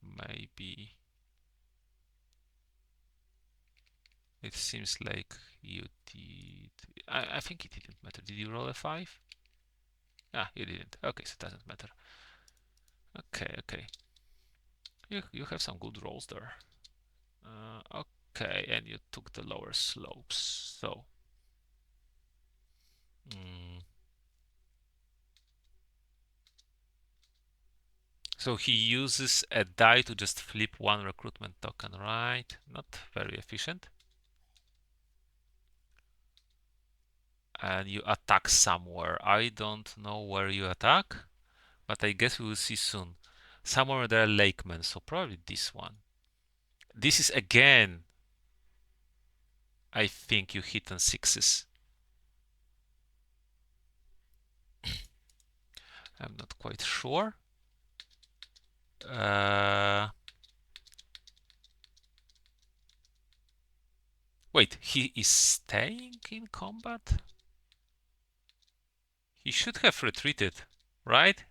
Speaker 1: Maybe. It seems like you did. I think it didn't matter. Did you roll a 5? You didn't. Okay, so it doesn't matter. Okay. You have some good rolls there. Okay, and you took the lower slopes. So. So he uses a die to just flip 1 recruitment token, right? Not very efficient. and you attack somewhere. I don't know where you attack, but I guess we will see soon. Somewhere there are lakemen, so probably this one. This is again, I think you hit on sixes. I'm not quite sure. Wait, he is staying in combat? He should have retreated, right?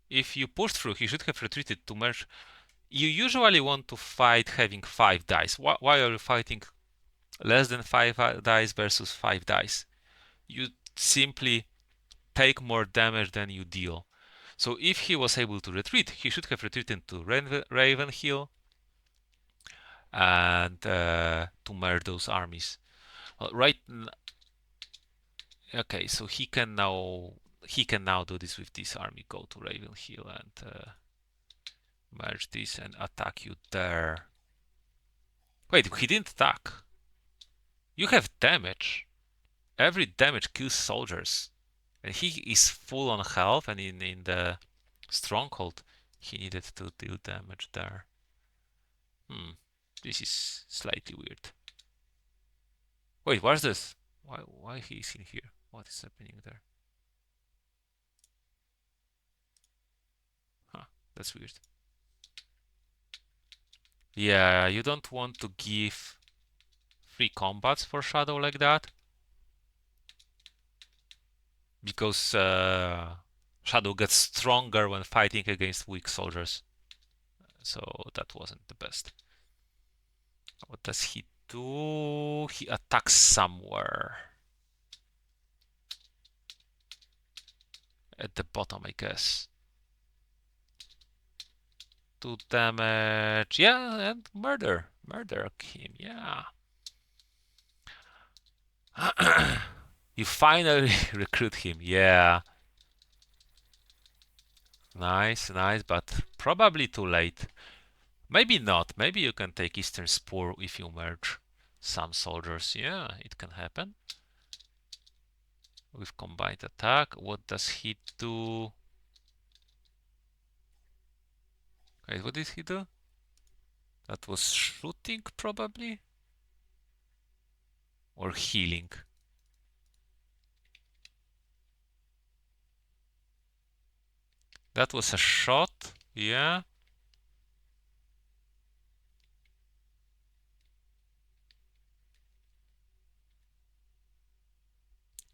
Speaker 1: If you push through, he should have retreated to merge. You usually want to fight having 5 dice. Why are you fighting less than 5 dice versus 5 dice? You simply take more damage than you deal. So if he was able to retreat, he should have retreated to Ravenhill and to merge those armies. Well, okay, so he can now do this with this army. Go to Ravenhill and merge this and attack you there. Wait, he didn't attack. You have damage. Every damage kills soldiers. And he is full on health, and in the stronghold, he needed to deal damage there. This is slightly weird. Wait, what's this? Why he is in here? What is happening there? Huh, that's weird. Yeah, you don't want to give free combats for Shadow like that, because Shadow gets stronger when fighting against weak soldiers. So that wasn't the best. What does he do? He attacks somewhere. At the bottom, I guess. 2 damage. Yeah, and murder. Murder him, yeah. You finally recruit him, yeah. Nice, nice, but probably too late. Maybe not. Maybe you can take Eastern Spur if you merge some soldiers. Yeah, it can happen. With combined attack, what does he do? Wait, what did he do? That was shooting, probably? Or healing? That was a shot, yeah.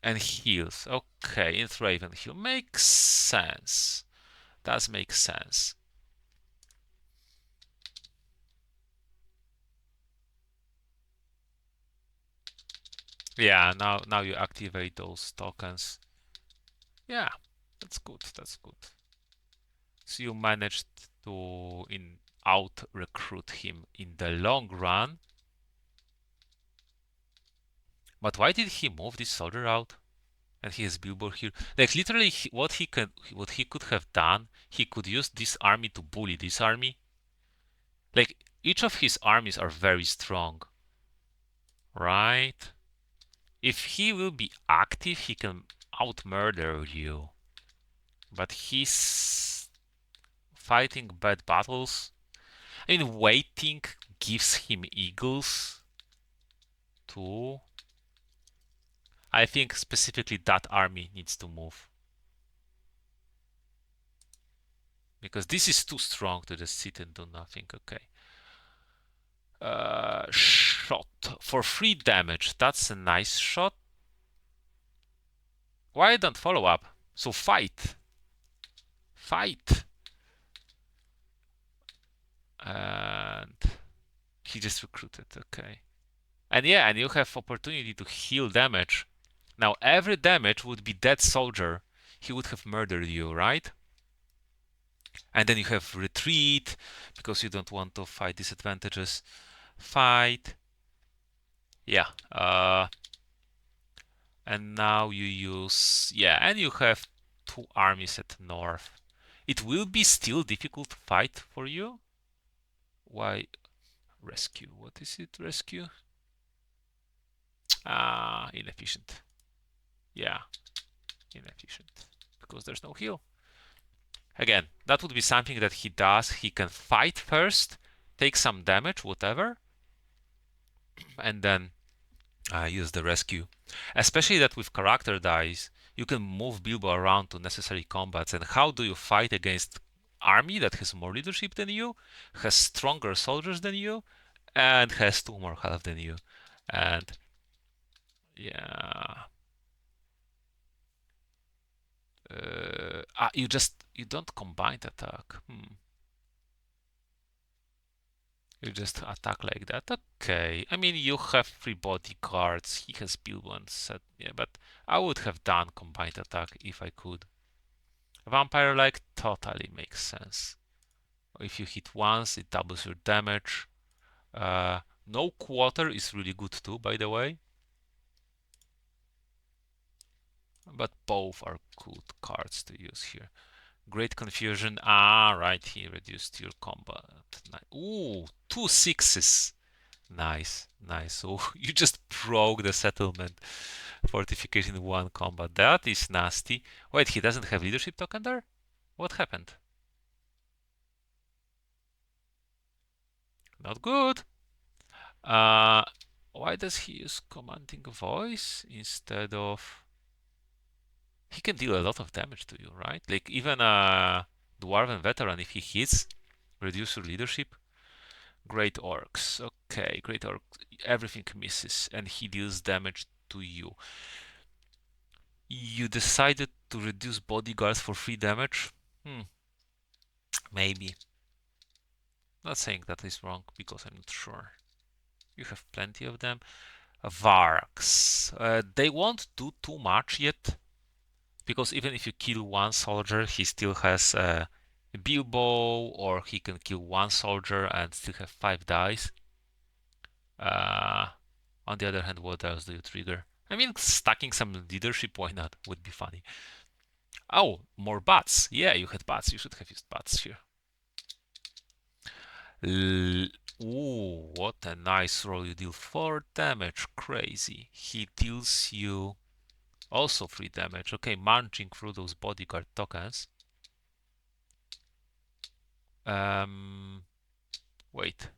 Speaker 1: And heals. Okay, it's Ravenhill. Makes sense. Does make sense. Yeah, now you activate those tokens. Yeah, that's good. That's good. So you managed to out recruit him in the long run. But why did he move this soldier out? And he has billboard here. Like literally, what he could have done, he could use this army to bully this army. Like each of his armies are very strong, right? If he will be active, he can out-murder you. But he's fighting bad battles. I mean, waiting gives him eagles too. I think specifically that army needs to move. Because this is too strong to just sit and do nothing. Okay. Shot for 3 damage. That's a nice shot. Why don't follow up? So fight. Fight. And he just recruited. Okay. And yeah, and you have opportunity to heal damage. Now every damage would be dead soldier. He would have murdered you, right? And then you have retreat because you don't want to fight disadvantages. Fight. Yeah. And now you use, yeah, and you have 2 armies at north. It will be still difficult to fight for you. Why rescue? What is it? Rescue? Ah, inefficient. Yeah, inefficient because there's no heal. Again, that would be something that he does. He can fight first, take some damage, whatever, and then use the rescue. Especially that with character dice, you can move Bilbo around to necessary combats. And how do you fight against army that has more leadership than you, has stronger soldiers than you, and has 2 more health than you? And yeah, you don't combine attack. You just attack like that. Okay. I mean, you have 3 bodyguards. He has built one set. Yeah, but I would have done combined attack if I could. Vampire like totally makes sense. If you hit once, it doubles your damage. No quarter is really good too, by the way. But both are good cards to use here. Great Confusion. Ah, right. He reduced your combat. Ooh, 2 sixes. Nice, nice. So you just broke the settlement fortification in 1 combat. That is nasty. Wait, he doesn't have leadership token there? What happened? Not good. Why does he use commanding voice instead of... He can deal a lot of damage to you, right? Like even a dwarven veteran, if he hits, reduce your leadership. Great orcs. Okay, great orcs. Everything misses and he deals damage to you. You decided to reduce bodyguards for 3 damage? Maybe. Not saying that is wrong because I'm not sure. You have plenty of them. Varks. They won't do too much yet because even if you kill 1 soldier, he still has Bilbo, or he can kill 1 soldier and still have 5 dice. On the other hand, what else do you trigger? I mean, stacking some leadership, why not? Would be funny. Oh, more bats. Yeah, you had bats. You should have used bats here. Ooh, what a nice roll. You deal 4 damage. Crazy. He deals you also 3 damage. Okay, munching through those bodyguard tokens. Wait.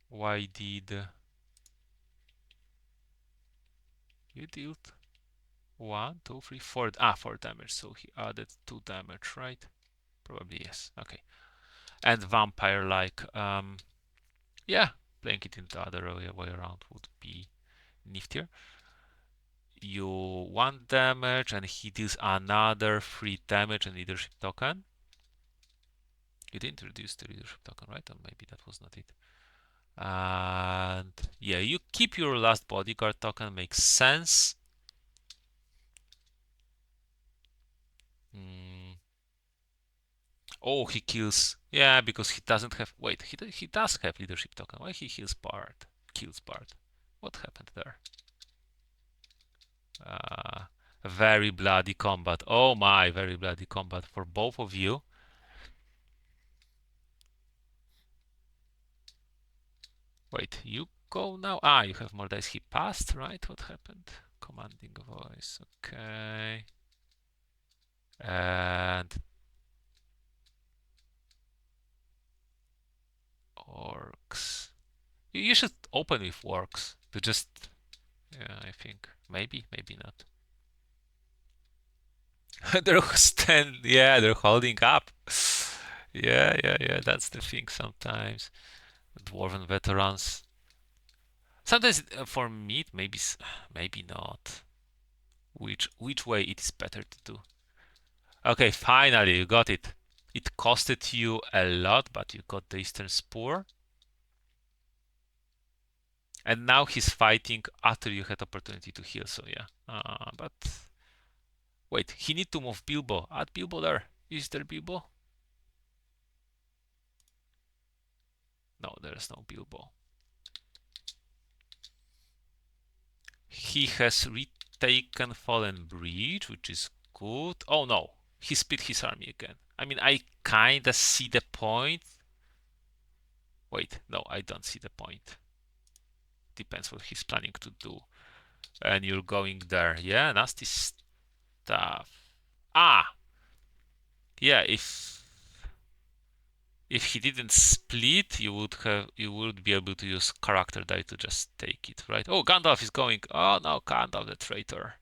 Speaker 1: Why did you deal 1, 2, 3, 4? 4 damage. So he added 2 damage, right? Probably yes. Okay. And vampire like, yeah, playing it in the other way around would be niftier. You 1 damage and he deals another 3 damage and leadership token. You didn't reduce the leadership token, right? Or maybe that was not it. And yeah, you keep your last bodyguard token, makes sense. Oh, he kills. Yeah, because he doesn't have. Wait, he does have leadership token. Why he heals Bard? Kills Bard. What happened there? Very bloody combat. Oh my, very bloody combat for both of you. Wait, you go now? You have more dice. He passed, right? What happened? Commanding voice. Okay. And orcs. You should open with orcs to just... Yeah, I think. Maybe, maybe not. They're yeah, they're holding up. Yeah, that's the thing sometimes. Dwarven veterans. Sometimes for me, maybe not. Which way it is better to do? Okay, finally you got it. It costed you a lot, but you got the Eastern Spur. And now he's fighting after you had opportunity to heal, so yeah. But wait, he need to move Bilbo. Add Bilbo there. Is there Bilbo? No, there's no Bilbo. He has retaken Fallen Bridge, which is good. Oh no, he split his army again. I mean, I kinda see the point. Wait, no, I don't see the point. Depends what he's planning to do. and you're going there. Yeah, nasty stuff. Ah, yeah. If he didn't split, you would be able to use character die to just take it, right? Oh, Gandalf is going. Oh no, Gandalf the traitor.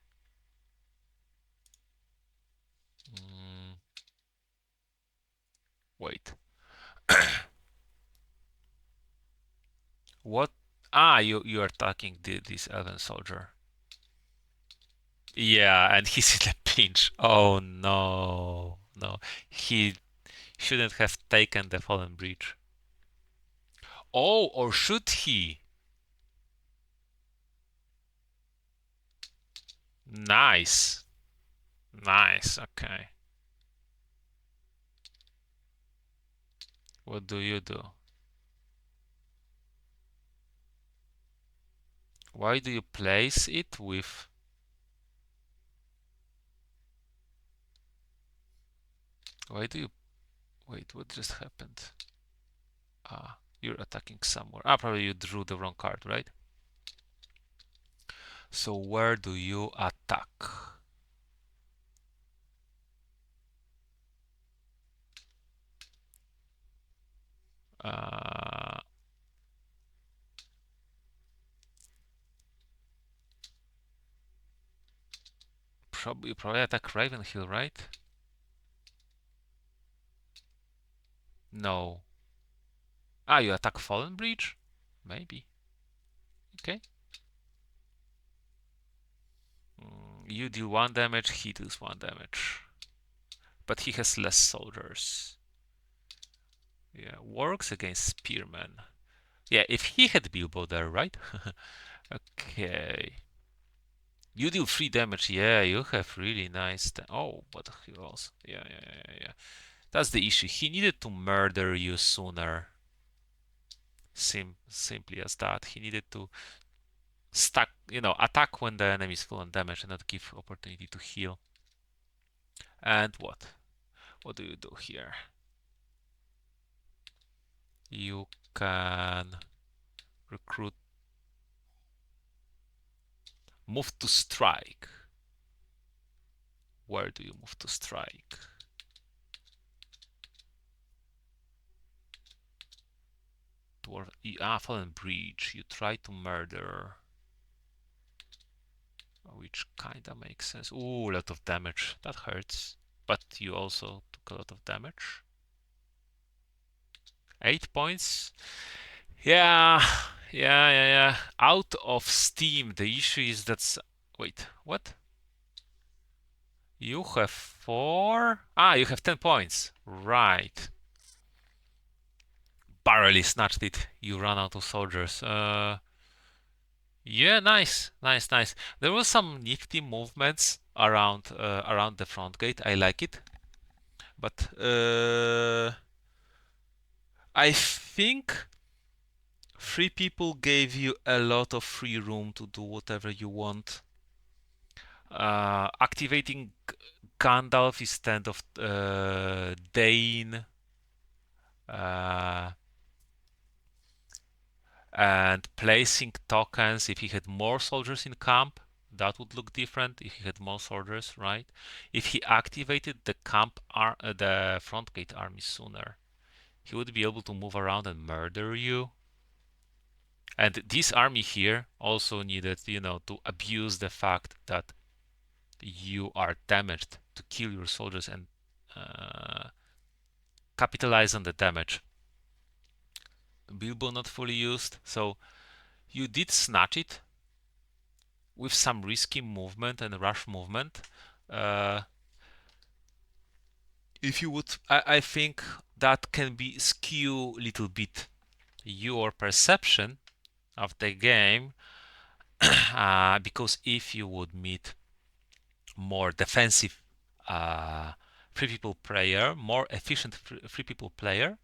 Speaker 1: Mm, wait. What? Ah, you're attacking this elven soldier. Yeah, and he's in a pinch. Oh no, no. He shouldn't have taken the fallen breach. Oh, or should he? Nice. Nice. Okay. What do you do? Why do you place it with... Why do you... Wait, what just happened? Ah, you're attacking somewhere. Ah, probably you drew the wrong card, right? So where do you attack? Uh, probably attack Ravenhill, right? No. Ah, you attack Fallen Breach? Maybe. Okay. You deal 1 damage, he deals 1 damage. But he has less soldiers. Yeah, works against Spearmen. Yeah, if he had Bilbo there, right? Okay. You deal 3 damage. Yeah, you have really nice... Oh, but he also... Yeah. That's the issue. He needed to murder you sooner. Simply as that. He needed to attack when the enemy is full on damage and not give opportunity to heal. And what? What do you do here? You can recruit... Move to strike. Where do you move to strike? Dwarf... Fallen Breach. You try to murder... Which kinda makes sense. Ooh, a lot of damage. That hurts. But you also took a lot of damage. 8 points. Yeah. Out of steam. The issue is that's... Wait, what? You have 4? Ah, you have 10 points. Right. Barely snatched it. You run out of soldiers. Yeah, nice. There was some nifty movements around the front gate. I like it. But I think 3 people gave you a lot of free room to do whatever you want. Activating Gandalf instead of Dane, and placing tokens. If he had more soldiers in camp, that would look different. If he had more soldiers, right? If he activated the front gate army sooner, he would be able to move around and murder you. And this army here also needed, to abuse the fact that you are damaged to kill your soldiers and capitalize on the damage. Bilbo not fully used, so you did snatch it with some risky movement and rush movement. If you would, I think that can be skew a little bit your perception of the game, because if you would meet more defensive free people player, more efficient free people player,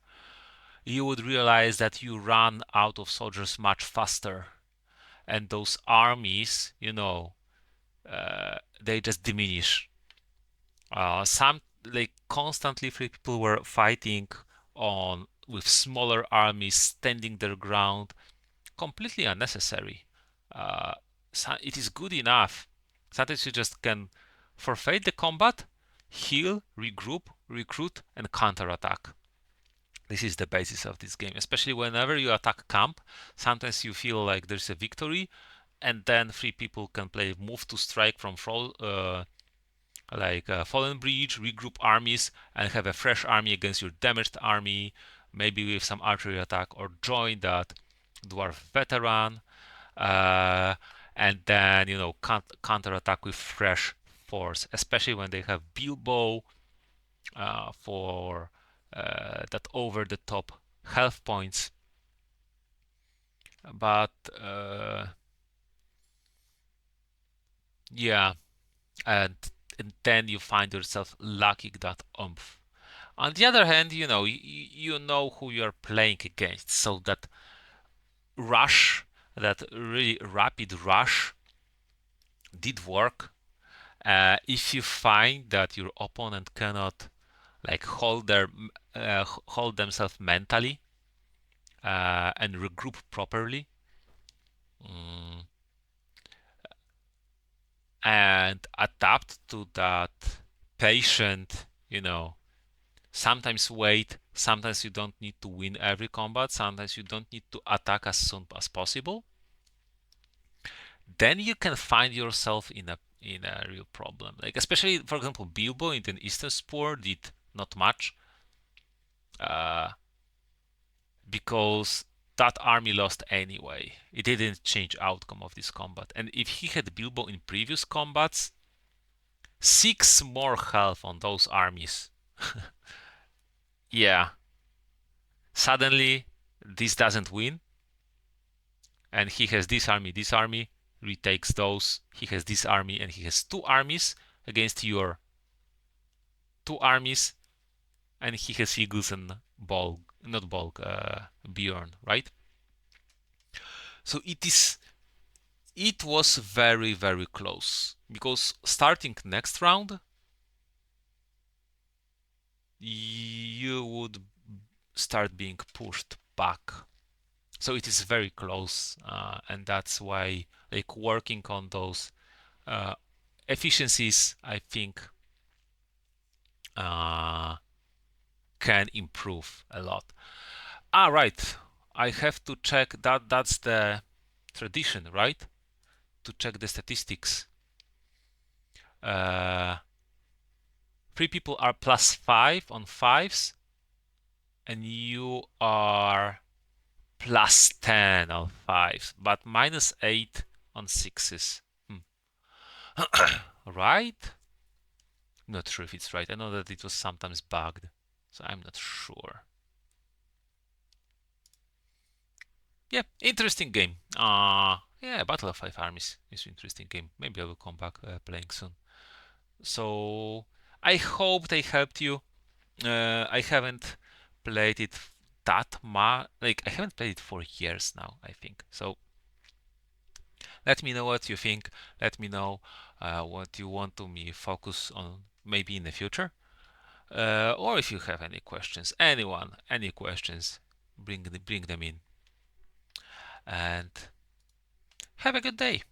Speaker 1: you would realize that you run out of soldiers much faster, and those armies, they just diminish. Some like constantly free people were fighting on with smaller armies, standing their ground, completely unnecessary. Uh, it is good enough. Sometimes you just can forfeit the combat, heal, regroup, recruit, and counterattack. This is the basis of this game, especially whenever you attack camp. Sometimes you feel like there's a victory, and then 3 people can play move to strike from Fallen Bridge, regroup armies, and have a fresh army against your damaged army, maybe with some archery attack, or join that dwarf veteran, uh, and then counter attack with fresh force, especially when they have Bilbo for that over the top health points. But yeah, and then you find yourself lacking that oomph. On the other hand, you know who you're playing against, so that rush, that really rapid rush, did work. If you find that your opponent cannot like hold themselves mentally and regroup properly, mm, and adapt to that patient, sometimes wait, sometimes you don't need to win every combat, sometimes you don't need to attack as soon as possible, then you can find yourself in a real problem. Like especially, for example, Bilbo in the Eastern Spore did not much uh, because that army lost anyway. It didn't change outcome of this combat. And if he had Bilbo in previous combats, 6 more health on those armies. Yeah. Suddenly, this doesn't win, and he has this army, retakes those. He has this army, and he has 2 armies against your 2 armies, and he has Eagles and Bolg, not Bolg, Bjorn, right? So it was very, very close, because starting next round, you would start being pushed back. So it is very close, and that's why like working on those efficiencies, I think, can improve a lot. Right, I have to check that. That's the tradition, right? To check the statistics. 3 people are +5 on 5s, and you are +10 on 5s, but -8 on 6s. Right? Not sure if it's right. I know that it was sometimes bugged, so I'm not sure. Yeah, interesting game. Yeah, Battle of 5 Armies is an interesting game. Maybe I will come back playing soon. So I hope they helped you. I haven't played it that much. Like I haven't played it for years now, I think. So let me know what you think. Let me know what you want to me focus on maybe in the future. Or if you have any questions, any questions, bring them in. And have a good day.